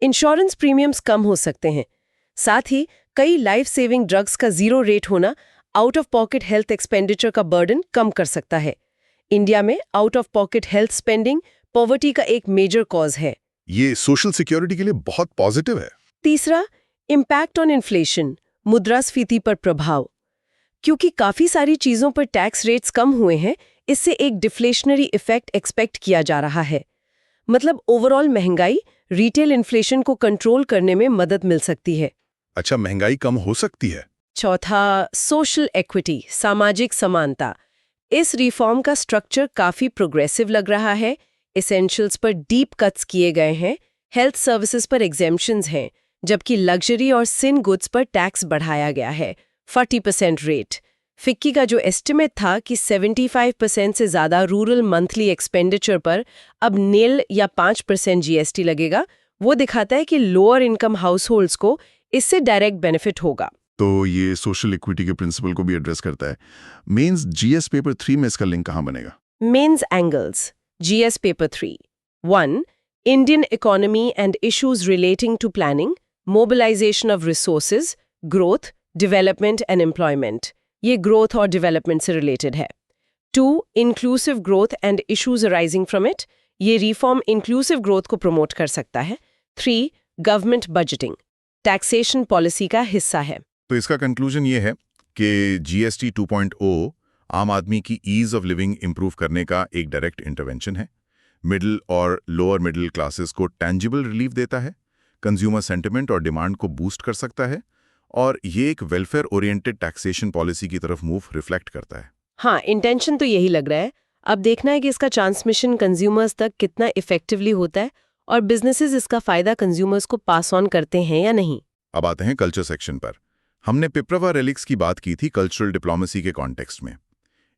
इंश्योरेंस प्रीमियम्स कम हो सकते हैं। साथ ही कई लाइफ सेविंग ड्रग्स का जीरो रेट होना out of pocket health expenditure का बर्डन कम कर सकता है। इंडिया में out of pocket health spending poverty का एक मेजर कॉज है। ये सोशल सिक्योरिटी के लिए बहुत पॉजिटिव है। तीसरा, इम्पैक्ट ऑन इन्फ्लेशन, मुद्रास्फीति पर प्रभाव। क्योंकि काफी सारी चीजों पर टैक्स रेट्स कम हुए हैं, इससे एक डिफ्लेशनरी इफेक्ट एक्सपेक्ट किया जा रहा है। मतलब ओवरऑल महंगाई रिटेल इन्फ्लेशन को कंट्रोल करने में मदद मिल सकती है। अच्छा, महंगाई कम हो सकती है। चौथा, सोशल इक्विटी, सामाजिक समानता। इस रिफॉर्म का स्ट्रक्चर काफी प्रोग्रेसिव लग रहा है। एसेंशियल्स पर डीप कट्स किए गए हैं, हेल्थ सर्विसेज पर एग्जेम्पशंस हैं, जबकि लग्जरी और सिन गुड्स पर टैक्स बढ़ाया गया है 40% रेट। फिक्की का जो एस्टिमेट था कि 75% से ज़्यादा रूरल मंथली एक्सपेंडिचर पर अब नील या 5% जीएसटी लगेगा, वो दिखाता है कि लोअर इनकम हाउसहोल्ड्स को इससे डायरेक्ट बेनिफिट होगा। तो ये सोशल इक्विटी के प्रिंसिपल को भी एड्रेस करता है। मेंस जीएस पेपर 3 में इसका लिंक कहाँ बनेगा? Mains angles, GS paper 3। 1. Indian economy and issues relating to planning, mobilization of resources, growth, development and employment. ये growth और development से related है। 2. Inclusive growth and issues arising from it. ये reform inclusive growth को promote कर सकता है। 3. Government budgeting. Taxation policy का हिस्सा है। तो इसका कंक्लूजन ये है कि जीएसटी 2.0 आम आदमी की ईज ऑफ लिविंग इंप्रूव करने का एक डायरेक्ट इंटरवेंशन है। मिडिल और लोअर मिडिल क्लासेस को टेंजिबल रिलीफ देता है, कंज्यूमर सेंटिमेंट और डिमांड को बूस्ट कर सकता है, और ये एक वेलफेयर ओरिएंटेड टैक्सेशन पॉलिसी की तरफ मूव रिफ्लेक्ट करता है। हाँ, इंटेंशन तो यही लग रहा है। अब देखना है कि इसका ट्रांसमिशन कंज्यूमर्स तक कितना इफेक्टिवली होता है और बिजनेसेस इसका फायदा कंज्यूमर्स को पास ऑन करते हैं या नहीं। अब आते हैं कल्चर सेक्शन पर। हमने पिपरावा रेलिक्स की बात की थी कल्चरल डिप्लोमेसी के कॉन्टेक्स्ट में।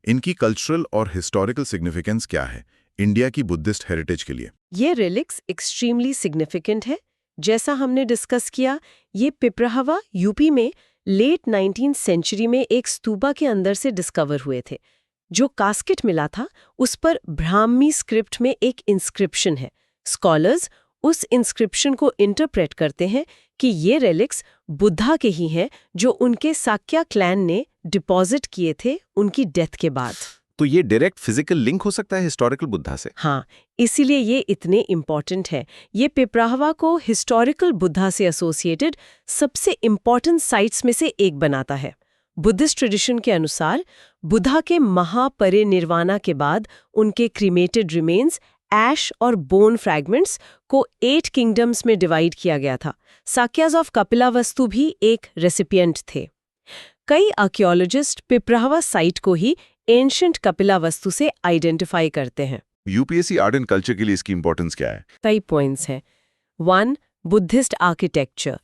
इनकी कल्चरल और हिस्टोरिकल सिग्निफिकेंस क्या है इंडिया की बुद्धिस्ट हेरिटेज के लिए? ये रिलिक्स एक्सट्रीमली सिग्निफिकेंट है। जैसा हमने डिस्कस किया, ये पिपरावा यूपी में लेट 19th सेंचुरी में एक स्तूपा के अंदर से डिस्कवर हुए थे। जो कास्केट मिला था उस पर ब्राह्मी स्क्रिप्ट में एक इंस्क्रिप्शन है। स्कॉलर्स उस इंस्क्रिप्शन को इंटरप्रेट करते हैं कि ये रेलिक्स बुद्धा के ही हैं जो उनके साक्या क्लैन ने डिपॉजिट किए थे उनकी डेथ के बाद। तो ये डायरेक्ट फिजिकल लिंक हो सकता है हिस्टोरिकल बुद्धा से? हाँ, इसीलिए ये इतने इम्पॉर्टेंट है। ये पिपरावा को हिस्टोरिकल बुद्धा से एसोसिएटेड सबसे इम्पॉर्टेंट साइट्स में से एक बनाता है। बुद्धिस्ट ट्रेडिशन के अनुसार बुद्धा के महापरिनिर्वाणा के बाद उनके क्रीमेटेड रिमेन्स, ऐश और बोन फ्रैगमेंट्स को 8 किंगडम्स में डिवाइड किया गया था। साक्याज ऑफ कपिलावस्तु भी एक रेसिपिएंट थे। कई आर्कियोलॉजिस्ट पिपरावा साइट को ही एंशिएंट कपिलावस्तु से आइडेंटिफाई करते हैं। यूपीएससी आर्ट एंड कल्चर के लिए इसकी इंपॉर्टेंस क्या है? कई पॉइंट्स हैं। 1. Buddhist architecture.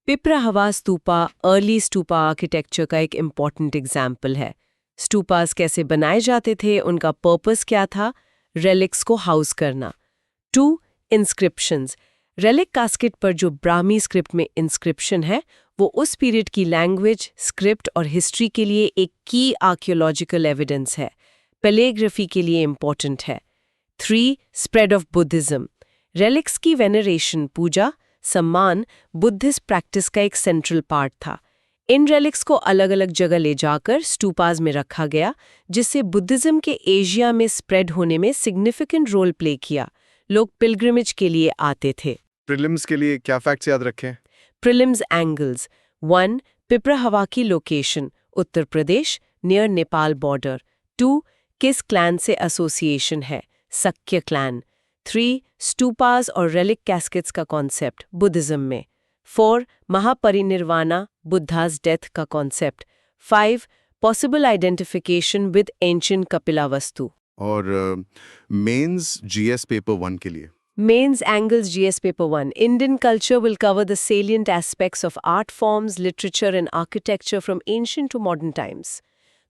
Piprahwa stupa early stupa architecture का एक इम्पॉर्टेंट एग्जाम्पल है। स्तूपास कैसे बनाए जाते थे, उनका पर्पस क्या था? रेलिक्स को हाउस करना। 2. इंस्क्रिप्शंस। रेलिक कास्केट पर जो ब्राह्मी स्क्रिप्ट में इंस्क्रिप्शन है वो उस पीरियड की लैंग्वेज, स्क्रिप्ट और हिस्ट्री के लिए एक की आर्कियोलॉजिकल एविडेंस है। पैलेग्राफी के लिए इम्पॉर्टेंट है। 3. Spread of Buddhism. रेलिक्स की वेनरेशन, पूजा, सम्मान बुद्धिस्ट प्रैक्टिस का एक सेंट्रल पार्ट था। इन रेलिक्स को अलग अलग जगह ले जाकर स्टूपाज में रखा गया, जिससे बुद्धिज्म के एशिया में स्प्रेड होने में सिग्निफिकेंट रोल प्ले किया। लोग पिलग्रिमेज के लिए आते थे। प्रीलिम्स के लिए क्या फैक्ट्स याद रखें? Prelims angles. 1. पिपरावा की location, Uttar Pradesh, near Nepal border. 2. किस क्लैन से एसोसिएशन है, सक्य क्लैन। 3. स्टूपास और रेलिक कैस्केट्स का कॉन्सेप्ट बुद्धिज्म में। 4. महापरिनिर्वाणा, बुद्धा's डेथ का concept. 5. Possible identification with ancient Kapilavastu. और मेंस जीएस पेपर 1 के लिए? Mains Angles GS Paper 1. Indian culture will cover the salient aspects of art forms, literature and architecture from ancient to modern times.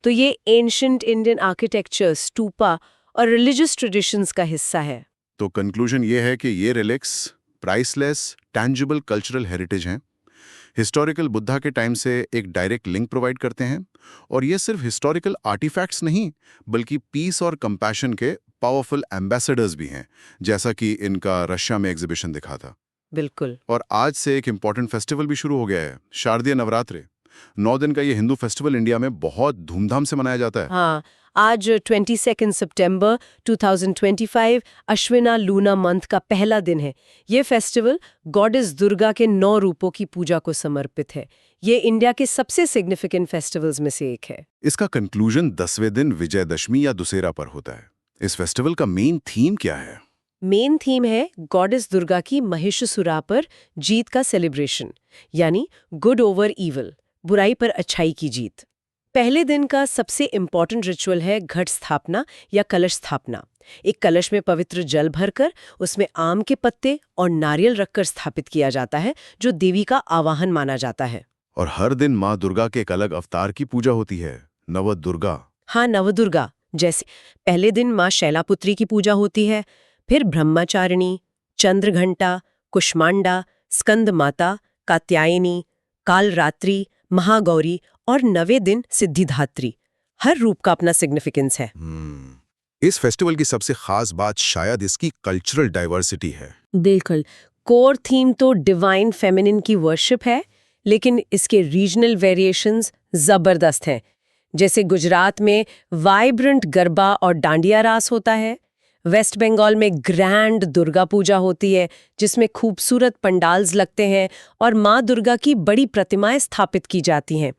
तो ये ancient Indian architecture, stupa और religious traditions का हिस्सा है। तो conclusion ये है कि ये relics priceless, tangible cultural heritage हैं हिस्टोरिकल बुद्धा के टाइम से एक डायरेक्ट लिंक प्रोवाइड करते हैं, और ये सिर्फ हिस्टोरिकल आर्टिफैक्ट्स नहीं बल्कि पीस और कंपैशन के पावरफुल एम्बेसडर्स भी हैं, जैसा कि इनका रशिया में एग्जीबिशन दिखा था। बिल्कुल। और आज से एक इम्पॉर्टेंट फेस्टिवल भी शुरू हो गया है, शारदीय नवरात्रि। 9 दिन का ये हिंदू फेस्टिवल इंडिया में बहुत धूमधाम से मनाया जाता है। हाँ, आज 22 सितंबर 2025 अश्विना लूना मंथ का पहला दिन है। ये फेस्टिवल गॉडेस दुर्गा के 9 रूपों की पूजा को समर्पित है। ये इंडिया के सबसे सिग्निफिकेंट फेस्टिवल्स में से एक है। इसका कंक्लूजन 10वें दिन विजयदशमी या दुसेरा पर होता है। इस फेस्टिवल का मेन थीम क्या है? मेन थीम है गॉडेस दुर्गा की महिषासुरा पर जीत का सेलिब्रेशन, यानी गुड ओवर ईविल, बुराई पर अच्छाई की जीत। पहले दिन का सबसे इम्पॉर्टेंट रिचुअल है घट स्थापना या कलश स्थापना। एक कलश में पवित्र जल भरकर उसमें आम के पत्ते और नारियल रखकर स्थापित किया जाता है, जो देवी का आवाहन माना जाता है। और हर दिन माँ दुर्गा के एक अलग अवतार की पूजा होती है, नवदुर्गा। हाँ, नवदुर्गा। जैसे पहले दिन माँ शैलापुत्री की पूजा होती है, फिर ब्रह्मचारिणी, चंद्रघंटा, कुष्मांडा, स्कंद माता, कात्यायनी, कालरात्रि, महागौरी और 9वें दिन सिद्धिदात्री। हर रूप का अपना सिग्निफिकेंस है। इस फेस्टिवल की सबसे खास बात शायद इसकी कल्चरल डाइवर्सिटी है। बिल्कुल। कोर थीम तो डिवाइन फेमिनिन की वर्शिप है, लेकिन इसके रीजनल वेरिएशंस जबरदस्त हैं। जैसे गुजरात में वाइब्रेंट गरबा और डांडिया रास होता है। वेस्ट बंगाल में ग्रैंड दुर्गा पूजा होती है, जिसमें खूबसूरत पंडाल्स लगते हैं और माँ दुर्गा की बड़ी प्रतिमाएं स्थापित की जाती हैं।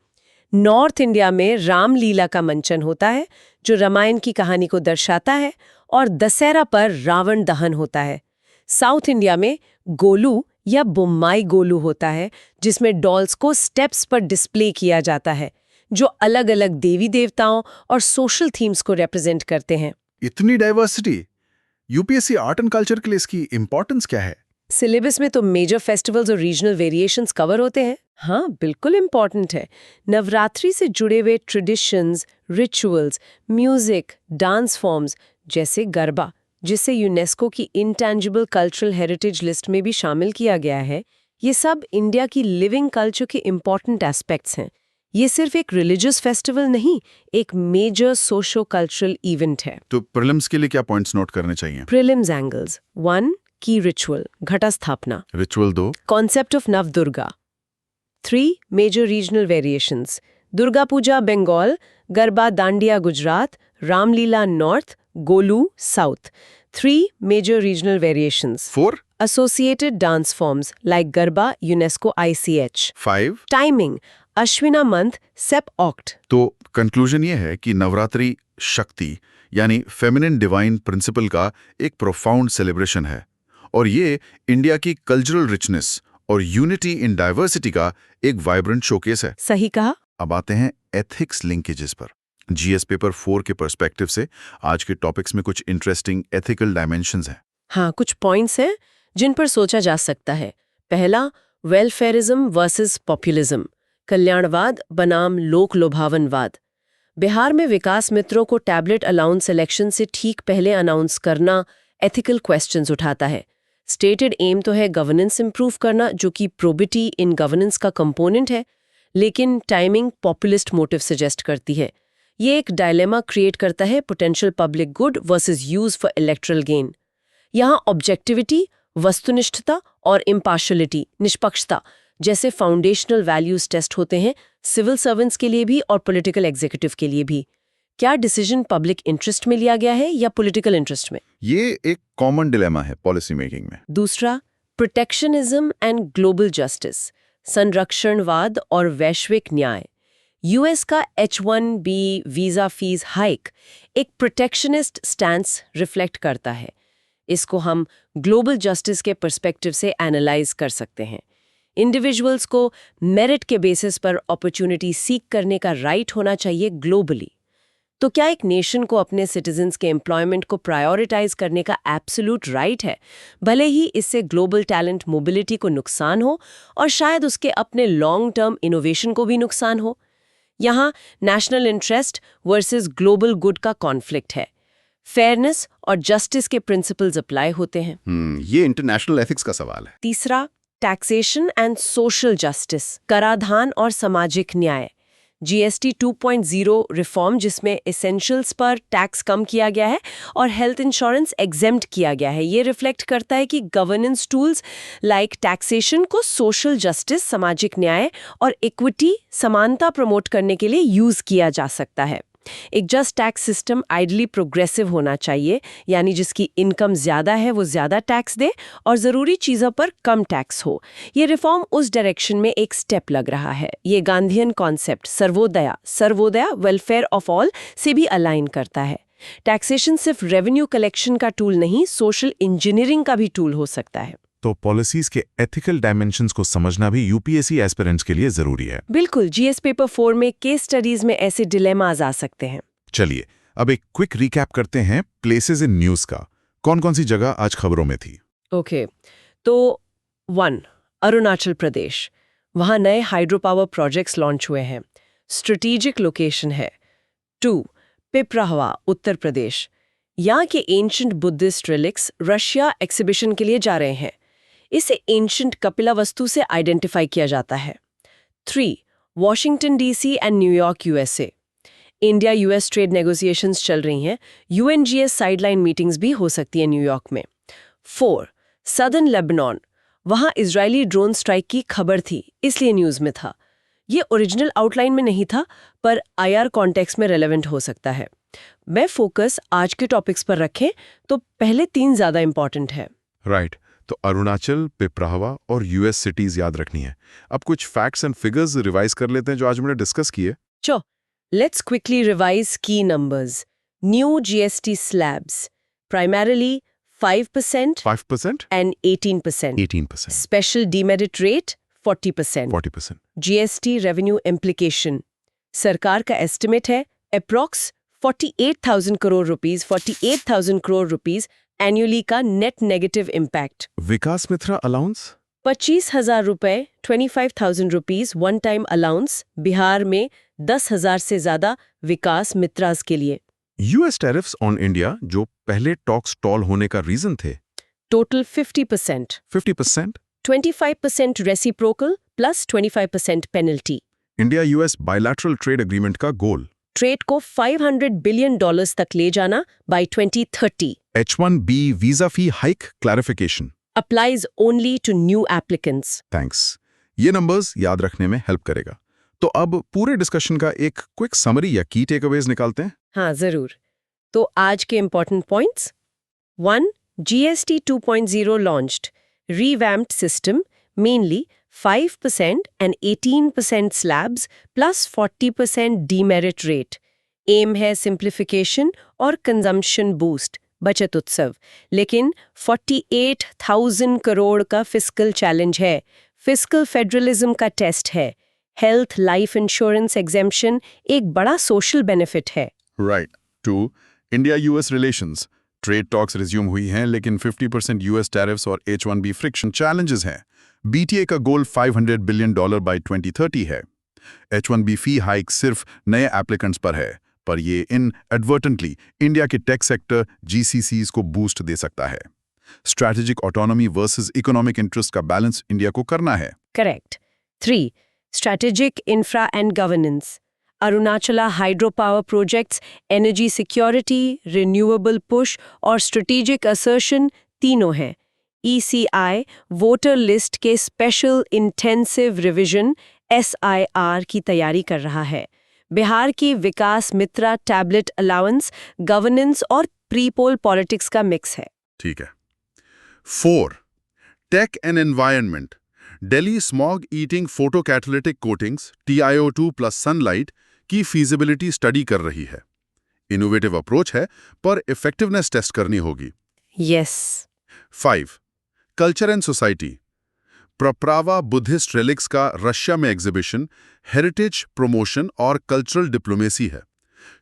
नॉर्थ इंडिया में रामलीला का मंचन होता है, जो रामायण की कहानी को दर्शाता है, और दशहरा पर रावण दहन होता है। साउथ इंडिया में गोलू या बुम्माई गोलू होता है, जिसमें डॉल्स को स्टेप्स पर डिस्प्ले किया जाता है, जो अलग अलग देवी देवताओं और सोशल थीम्स को रिप्रेजेंट करते हैं। इतनी diversity, UPSC art and culture के लिए इसकी इंपॉर्टेंस क्या है? सिलेबस में तो मेजर फेस्टिवल्स और रीजनल वेरिएशंस कवर होते हैं। हाँ, बिल्कुल इम्पॉर्टेंट है। नवरात्रि से जुड़े हुए traditions, rituals, music, dance forms जैसे गरबा, जिसे यूनेस्को की इंटेंजिबल कल्चरल हेरिटेज लिस्ट में भी शामिल किया गया है, ये सब इंडिया की लिविंग कल्चर के इम्पॉर्टेंट एस्पेक्ट्स हैं। ये सिर्फ एक रिलीजियस फेस्टिवल नहीं, एक मेजर सोशो कल्चरल इवेंट है। तो प्रीलिम्स के लिए क्या पॉइंट्स नोट करने चाहिए? प्रीलिम्स एंगल्स 1 की ritual Ghatasthapana, ritual 2 concept of Navadurga, 3 major regional variations, Durga Puja Bengal, Garba Dandiya Gujarat, Ramlila north, Golu south, 3 major regional variations, 4 associated dance forms like Garba, UNESCO ICH. 5 Timing, अश्विना मंथ, सेप oct. तो कंक्लूजन ये है कि नवरात्रि शक्ति यानी फेमिनिन डिवाइन प्रिंसिपल का एक प्रोफाउंड सेलिब्रेशन है, और ये इंडिया की कल्चरल रिचनेस और यूनिटी इन डाइवर्सिटी का एक वाइब्रेंट शोकेस है। सही कहा। अब आते हैं एथिक्स लिंकेजेस पर। जीएस पेपर 4 के पर्सपेक्टिव से आज के टॉपिक्स में कुछ इंटरेस्टिंग एथिकल डायमेंशंस हैं। हाँ, कुछ पॉइंट्स हैं जिन पर सोचा जा सकता है। पहला, वेलफेयरिज्म वर्सेस पॉपुलिज्म, कल्याणवाद बनाम लोक लुभावनवाद। बिहार में विकास मित्रों को टैबलेट अलाउंस इलेक्शन से ठीक पहले अनाउंस करना एथिकल क्वेश्चंस उठाता है। स्टेटेड एम तो है गवर्नेंस इंप्रूव करना, जो कि प्रोबिटी इन गवर्नेंस का कंपोनेंट है, लेकिन टाइमिंग पॉपुलिस्ट मोटिव सजेस्ट करती है। ये एक डायलेमा क्रिएट करता है potential public good versus use for electoral gain. यहाँ ऑब्जेक्टिविटी, वस्तुनिष्ठता और इम्पार्शलिटी, निष्पक्षता जैसे फाउंडेशनल वैल्यूज टेस्ट होते हैं, सिविल सर्वेंट्स के लिए भी और पॉलिटिकल एग्जीक्यूटिव के लिए भी। क्या डिसीजन पब्लिक इंटरेस्ट में लिया गया है या पॉलिटिकल इंटरेस्ट में? ये एक कॉमन डिलेमा है पॉलिसी मेकिंग में। दूसरा, प्रोटेक्शनिज्म एंड ग्लोबल जस्टिस, संरक्षणवाद और वैश्विक न्याय। यूएस का H-1B वीजा फीस हाइक एक प्रोटेक्शनिस्ट स्टैंस रिफ्लेक्ट करता है। इसको हम ग्लोबल जस्टिस के पर्सपेक्टिव से एनालाइज कर सकते हैं। इंडिविजुअल्स को मेरिट के बेसिस पर अपॉर्चुनिटी सीक करने का राइट होना चाहिए ग्लोबली। तो क्या एक नेशन को अपने सिटीजन्स के एम्प्लॉयमेंट को प्रायोरिटाइज करने का एब्सोल्यूट राइट है, भले ही इससे ग्लोबल टैलेंट मोबिलिटी को नुकसान हो और शायद उसके अपने लॉन्ग टर्म इनोवेशन को भी नुकसान हो? यहाँ national interest versus global good का कॉन्फ्लिक्ट है। फेयरनेस और जस्टिस के प्रिंसिपल्स अप्लाई होते हैं। ये इंटरनेशनल एथिक्स का सवाल है। तीसरा, टैक्सेशन एंड सोशल जस्टिस, कराधान और सामाजिक न्याय। जीएसटी 2.0 रिफॉर्म, जिसमें एसेंशियल्स पर टैक्स कम किया गया है और हेल्थ इंश्योरेंस एग्जेम्प्ट किया गया है। ये रिफ्लेक्ट करता है कि गवर्नेंस टूल्स लाइक टैक्सेशन को सोशल जस्टिस, सामाजिक न्याय और इक्विटी, समानता प्रमोट करने के लिए यूज किया जा सकता है। एक just tax system ideally progressive होना चाहिए, यानी जिसकी इनकम ज्यादा है वो ज्यादा टैक्स दे और जरूरी चीजों पर कम टैक्स हो। ये रिफॉर्म उस डायरेक्शन में एक स्टेप लग रहा है। ये Gandhian concept Sarvodaya welfare of all से भी अलाइन करता है। टैक्सेशन सिर्फ रेवेन्यू कलेक्शन का टूल नहीं, सोशल इंजीनियरिंग का भी टूल हो सकता है। तो पॉलिसीज के एथिकल डायमेंशंस को समझना भी यूपीएससी एस्पिरेंट्स के लिए जरूरी है। बिल्कुल, जीएस पेपर 4 में केस स्टडीज में ऐसे डिलेमास आ सकते हैं। चलिए अब एक क्विक रिकैप करते हैं प्लेसेस इन न्यूज का। कौन कौन सी जगह आज खबरों में थी? ओके, तो 1, अरुणाचल प्रदेश। वहां नए हाइड्रो पावर प्रोजेक्ट्स लॉन्च हुए हैं, स्ट्रेटेजिक लोकेशन है। 2, पिपराहवा, उत्तर प्रदेश। यहाँ के ancient Buddhist relics Russia exhibition के लिए जा रहे हैं। इसे एंशिएंट कपिला वस्तु से आइडेंटिफाई किया जाता है। 3, Washington DC and New York USA. India US trade negotiations चल रही हैं। यूएनजीएस साइडलाइन मीटिंग्स भी हो सकती है न्यूयॉर्क में। 4, सदर्न लेबनान। वहां इजरायली ड्रोन स्ट्राइक की खबर थी, इसलिए न्यूज में था। ये ओरिजिनल आउटलाइन में नहीं था, पर आईआर कॉन्टेक्स्ट में रेलेवेंट हो सकता है। मैं फोकस आज के टॉपिक्स पर रखें तो पहले 3 ज्यादा इंपॉर्टेंट है। राइट, तो अरुणाचल, पिपराहवा और यूएस सिटीज याद रखनी है। अब कुछ फैक्ट्स एंड फिगर्स रिवाइज कर लेते हैं जो आज हमने डिस्कस किए। Let's quickly revise key numbers. New GST slabs, primarily 5% 5% and 18%. 18%, Special demerit rate 40%. 40%, GST revenue implication. सरकार का एस्टिमेट है अप्रॉक्स 48,000 करोड़ रुपीस एनुअली का नेट नेगेटिव इम्पैक्ट। विकास मित्रा अलाउंस 25,000 रुपए 25,000 rupees one time allowance, Bihar में 10,000 से ज्यादा विकास मित्रास के लिए। यूएस टैरिफ्स ऑन इंडिया जो पहले टॉक्स स्टॉल होने का रीजन थे, total 50%, 50%। 25% reciprocal plus 25% penalty. India US bilateral trade agreement का गोल, ट्रेड को $500 बिलियन तक ले जाना by 2030। H1B visa fee hike clarification, applies only to new applicants. Thanks. ये नंबर्स याद रखने में हेल्प करेगा। तो अब पूरे डिस्कशन का एक क्विक समरी या की टेकअवेज निकालते हैं। हाँ, जरूर। तो आज के important points. 1, GST 2.0 launched, revamped system, mainly 5% and 18% slabs plus 40% demerit rate. M है सिंप्लीफिकेशन और कंजम्पशन बूस्ट, बचत उत्सव। लेकिन 48,000 करोड़ का फिस्कल चैलेंज है, फिस्कल फेडरलिज्म का टेस्ट है। हेल्थ लाइफ इंश्योरेंस एग्जेम्पशन एक बड़ा सोशल बेनिफिट है। Right. 2, India US relations. Trade talks resume हुई हैं, लेकिन 50% यूएस टैरिफ्स और H1B फ्रिक्शन चैलेंजेस हैं। बीटीए का गोल $500 बिलियन बाय 2030 है। H1B फी हाइक सिर्फ नए एप्लीकेंट्स पर है, पर ये इनएडवर्टेंटली इंडिया के टेक सेक्टर GCCs को बूस्ट दे सकता है। Strategic autonomy versus economic interest का बैलेंस इंडिया को करना है। Correct. 3, strategic infra and governance. Arunachala hydro power projects, energy security, renewable push और स्ट्रेटेजिक असर्शन तीनों हैं। ECI वोटर लिस्ट के स्पेशल इंटेंसिव रिवीजन SIR की तैयारी कर रहा है। बिहार की विकास मित्रा टैबलेट अलाउंस, गवर्नेंस और प्री-पोल पॉलिटिक्स का मिक्स है। ठीक है। 4, tech and environment. Delhi smog eating photocatalytic coatings TiO2 plus sunlight की फीजिबिलिटी स्टडी कर रही है। इनोवेटिव अप्रोच है, पर इफेक्टिवनेस टेस्ट करनी होगी। Yes. 5, culture and society. Piprahwa Buddhist relics का रशिया में एग्जीबिशन हेरिटेज प्रमोशन और कल्चरल डिप्लोमेसी है।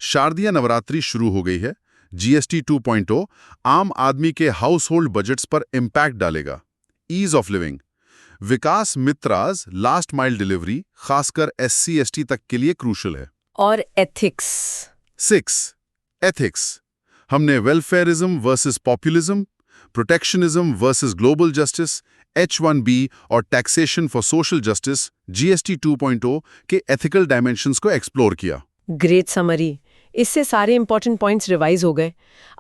शारदीय नवरात्रि शुरू हो गई है। GST 2.0 आम आदमी के हाउस होल्ड बजट्स पर इम्पैक्ट डालेगा। Ease of living. Vikas Mitras last mile delivery खासकर SC/ST तक के लिए क्रूशल है। और एथिक्स। 6, एथिक्स। हमने welfarism versus populism, protectionism versus global justice, H1B और taxation for social justice GST 2.0 के एथिकल डायमेंशंस को एक्सप्लोर किया। Great summary. इससे सारे इंपॉर्टेंट पॉइंट्स रिवाइज हो गए।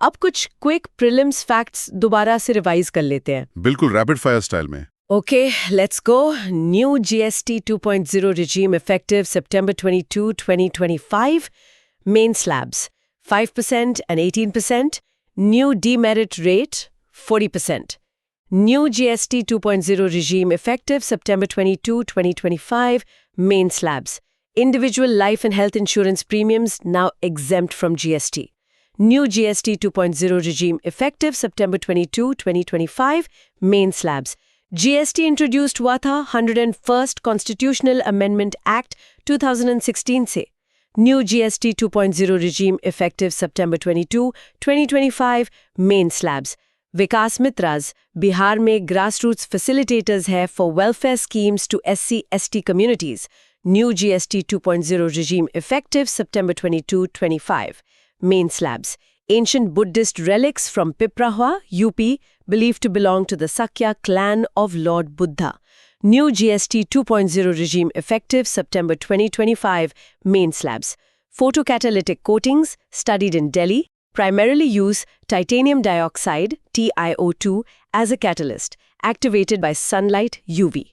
अब कुछ क्विक प्रीलिम्स फैक्ट्स दोबारा से रिवाइज कर लेते हैं। बिल्कुल रैपिड फायर स्टाइल में। Okay, let's go. New GST 2.0 regime effective September 22, 2025. Main slabs 5% and 18%. New demerit rate 40%. New GST 2.0 regime effective September 22, 2025. Main slabs. Individual life and health insurance premiums now exempt from GST. New GST 2.0 regime effective September 22, 2025. Main slabs. GST introduced हुआ था 101st constitutional amendment act 2016 से। New GST 2.0 regime effective सितंबर 22, 2025। Main slabs. Vikas Mitras Bihar में grass roots facilitators है for welfare schemes to SC/ST communities. New GST 2.0 regime effective सितंबर 22, 25। Main slabs. Ancient Buddhist relics from Piprahua, UP, believed to belong to the Sakya clan of Lord Buddha. New GST 2.0 regime effective September 2025. Main slabs. Photocatalytic coatings, studied in Delhi, primarily use titanium dioxide, TiO2, as a catalyst, activated by sunlight, UV.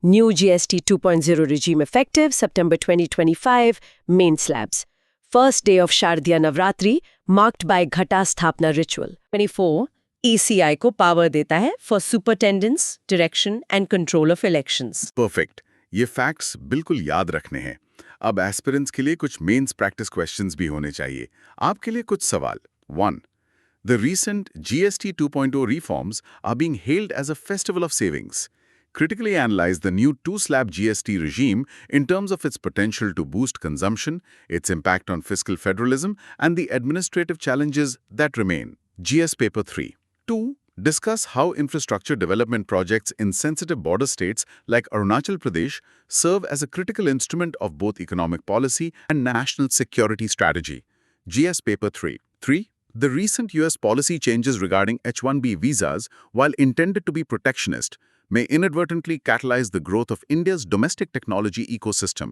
New GST 2.0 regime effective September 2025. Main slabs. First day of Shardiya Navratri, marked by Ghata Sthapna ritual. 24. ECI को power देता है for superintendence, direction and control of elections. Perfect. ये facts बिल्कुल याद रखने हैं। अब aspirants के लिए कुछ मेंस प्रैक्टिस क्वेश्चंस भी होने चाहिए। आपके लिए कुछ सवाल। 1. The recent GST 2.0 reforms are being hailed as a festival of savings. Critically analyze the new two-slab GST regime in terms of its potential to boost consumption, its impact on fiscal federalism, and the administrative challenges that remain. GS Paper 3. 2. Discuss how infrastructure development projects in sensitive border states like Arunachal Pradesh serve as a critical instrument of both economic policy and national security strategy. GS Paper 3. 3. The recent US policy changes regarding H-1B visas, while intended to be protectionist, may inadvertently catalyze the growth of India's domestic technology ecosystem.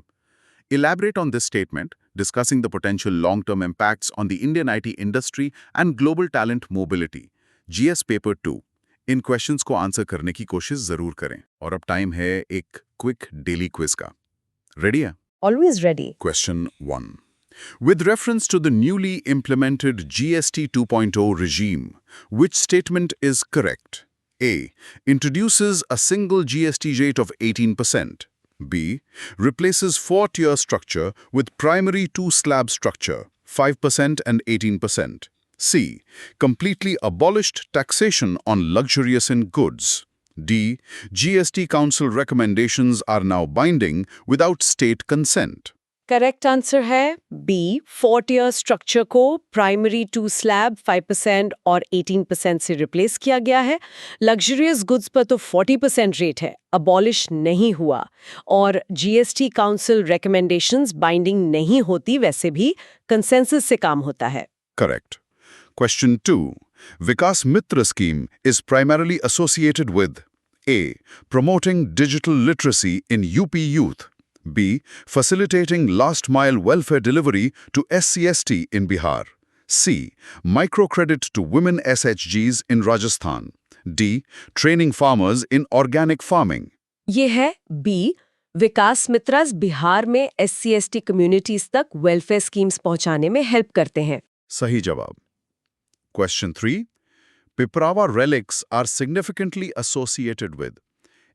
Elaborate on this statement, discussing the potential long-term impacts on the Indian IT industry and global talent mobility. GS Paper 2. In questions को answer करने की कोशिश जरूर करें। और अब time है एक क्विक डेली क्विज का। रेडी है? Always ready. Question 1. With reference to the newly implemented GST 2.0 regime, which statement is correct? A. Introduces a single GST rate of 18%. B. Replaces four-tier structure with primary two-slab structure, 5% and 18%. C. Completely abolished taxation on luxurious in goods. D. GST Council recommendations are now binding without state consent. Correct answer है B. 4-tier structure को primary 2 slab 5% और 18% से replace किया गया है। Luxurious goods पर तो 40% rate है, अबॉलिश नहीं हुआ। और जीएसटी काउंसिल रिकमेंडेशंस बाइंडिंग नहीं होती, वैसे भी कंसेंसस से काम होता है। Correct. Question 2. Vikas Mitra scheme is primarily associated with A. Promoting digital literacy in UP youth. B. Facilitating last-mile welfare delivery to SC/ST in Bihar. C. Microcredit to women SHGs in Rajasthan. D. Training farmers in organic farming. ये है B. विकास मित्रास बिहार में SC/ST communities तक welfare schemes पहुंचाने में help करते हैं। सही जवाब। Question 3. Piprava relics are significantly associated with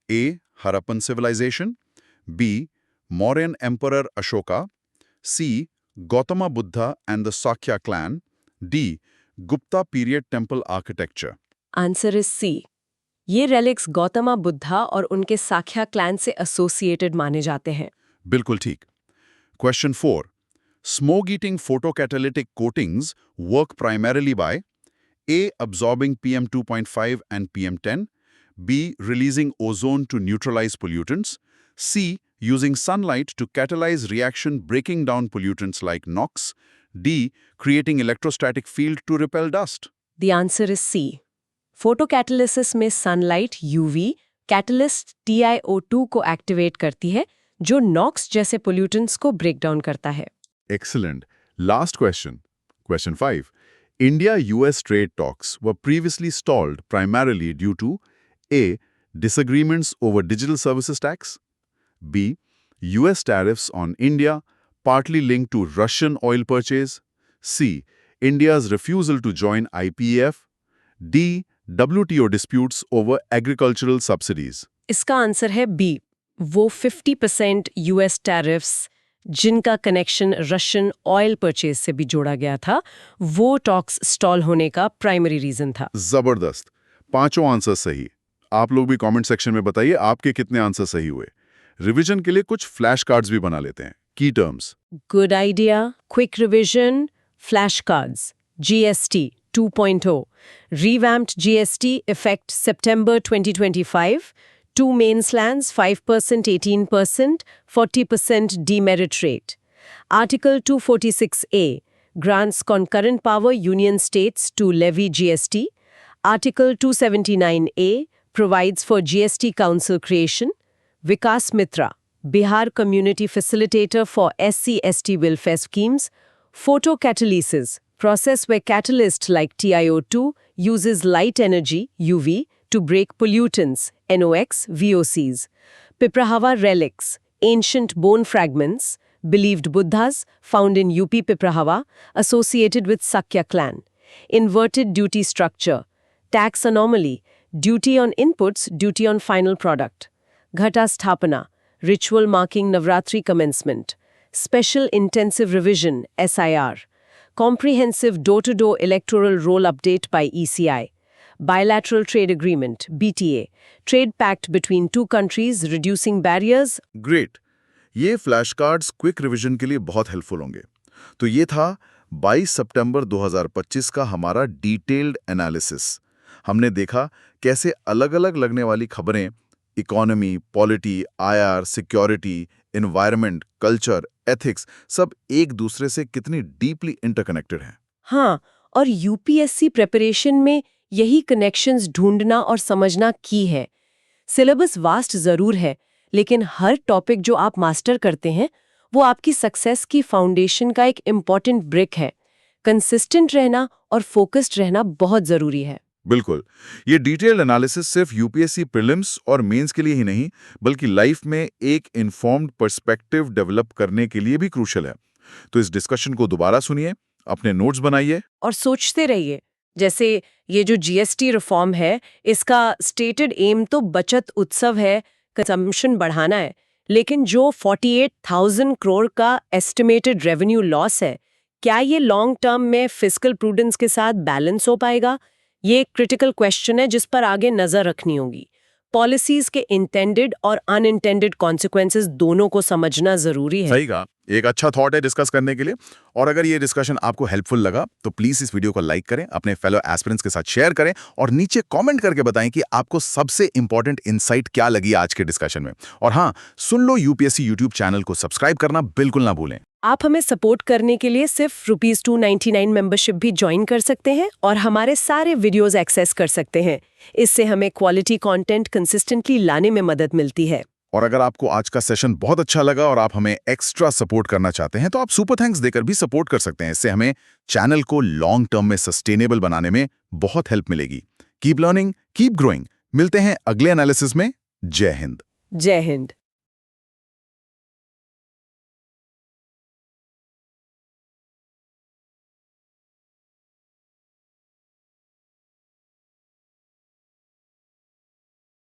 A. Harappan civilization. B. Mauryan Emperor Ashoka. C. Gautama Buddha and the Sakya clan. D. Gupta period temple architecture. Answer is C. ये relics Gautama Buddha और उनके साख्या clan से associated माने जाते हैं। बिल्कुल ठीक। Question 4. Smoke-eating photocatalytic coatings work primarily by A. Absorbing PM 2.5 and PM10. B. Releasing ozone to neutralize pollutants. C. Using sunlight to catalyze reaction breaking down pollutants like NOx. D. Creating electrostatic field to repel dust. The answer is C. Photocatalysis में sunlight UV catalyst TiO2 को activate करती है, जो Knox जैसे pollutants को break down करता है। Excellent. Last question. Question 5. India-US trade talks were previously stalled primarily due to A. Disagreements over digital services tax, B. US tariffs on India, partly linked to Russian oil purchase, C. India's refusal to join IPEF, D. WTO disputes over agricultural subsidies. इसका answer है B, वो 50% US tariffs जिनका connection Russian oil purchase से भी जोड़ा गया था, वो टॉक्स स्टॉल होने का प्राइमरी रीजन था। जबरदस्त, पांचों आंसर सही। आप लोग भी कमेंट सेक्शन में बताइए आपके कितने आंसर सही हुए। रिवीजन के लिए कुछ फ्लैश कार्ड्स भी बना लेते हैं। की terms: good idea, quick revision, flash cards, GST 2.0, revamped GST effect September 2025, 2 main slants, 5%, 18%, 40% demerit rate. Article 246A grants concurrent power union states to levy GST. Article 279A provides for GST Council creation. Vikas Mitra, Bihar Community Facilitator for SC/ST welfare schemes. Photocatalysis, process where catalyst like TiO2 uses light energy, UV, to break pollutants, NOx, VOCs. Piprahava relics, ancient bone fragments, believed Buddhas, found in UP Piprahava, associated with Sakya clan. Inverted duty structure, tax anomaly, duty on inputs, duty on final product. Ghata Sthapana, ritual marking Navratri commencement. Special intensive revision, SIR. Comprehensive door-to-door electoral roll update by ECI. Bilateral trade agreement, BTA. Trade pact between two countries reducing barriers. Great, ये flash cards quick revision के लिए बहुत helpful होंगे। तो ये था 22 सितंबर 2025 का हमारा डिटेल्ड एनालिसिस। हमने देखा कैसे अलग-अलग लगने वाली खबरें economy, polity, IR, security, environment, culture, ethics सब एक दूसरे से कितनी डीपली इंटरकनेक्टेड हैं। हाँ, और UPSC प्रिपरेशन में यही कनेक्शंस ढूंढना और समझना की है। सिलेबस वास्ट जरूर है, लेकिन हर टॉपिक जो आप मास्टर करते हैं वो आपकी सक्सेस की फाउंडेशन का एक इम्पॉर्टेंट ब्रिक है। कंसिस्टेंट रहना और फोकस्ड रहना बहुत जरूरी है। बिल्कुल, ये डिटेल्ड एनालिसिस सिर्फ यूपीएससी प्रीलिम्स और मेंस के लिए ही नहीं, बल्कि लाइफ में एक इन्फॉर्म्ड पर्सपेक्टिव डेवलप करने के लिए भी क्रूशियल है। तो इस डिस्कशन को दोबारा सुनिए, अपने नोट्स बनाइए और सोचते रहिए। जैसे ये जो GST रिफॉर्म है, इसका स्टेटेड एम तो बचत उत्सव है, कंजम्पशन बढ़ाना है, लेकिन जो 48,000 करोड़ का एस्टिमेटेड रेवेन्यू लॉस है, क्या ये लॉन्ग टर्म में फिस्कल प्रूडेंस के साथ बैलेंस हो पाएगा? ये एक क्रिटिकल क्वेश्चन है जिस पर आगे नजर रखनी होगी। पॉलिसीज के इंटेंडेड और अनइंटेंडेड कॉन्सिक्वेंसेस दोनों को समझना जरूरी है। सही कहा, एक अच्छा थॉट है डिस्कस करने के लिए। और अगर ये डिस्कशन आपको हेल्पफुल लगा तो प्लीज इस वीडियो को लाइक करें, अपने फेलो एस्पिरेंट्स के साथ शेयर करें और नीचे कमेंट करके बताएं कि आपको सबसे इंपॉर्टेंट इनसाइट क्या लगी आज के डिस्कशन में। और हाँ, सुन लो यूपीएससी यूट्यूब चैनल को सब्सक्राइब करना बिल्कुल ना भूलें। आप हमें सपोर्ट करने के लिए सिर्फ ₹299 मेंबरशिप भी ज्वाइन कर सकते हैं और हमारे सारे वीडियोस एक्सेस कर सकते हैं। इससे हमें क्वालिटी कंटेंट कंसिस्टेंटली लाने में मदद मिलती है। और अगर आपको आज का सेशन बहुत अच्छा लगा और आप हमें एक्स्ट्रा सपोर्ट करना चाहते हैं तो आप सुपर थैंक्स देकर भी सपोर्ट कर सकते हैं। इससे हमें चैनल को लॉन्ग टर्म में सस्टेनेबल बनाने में बहुत हेल्प मिलेगी। Keep learning, keep growing. मिलते हैं अगले एनालिसिस में। जय हिंद। जय हिंद।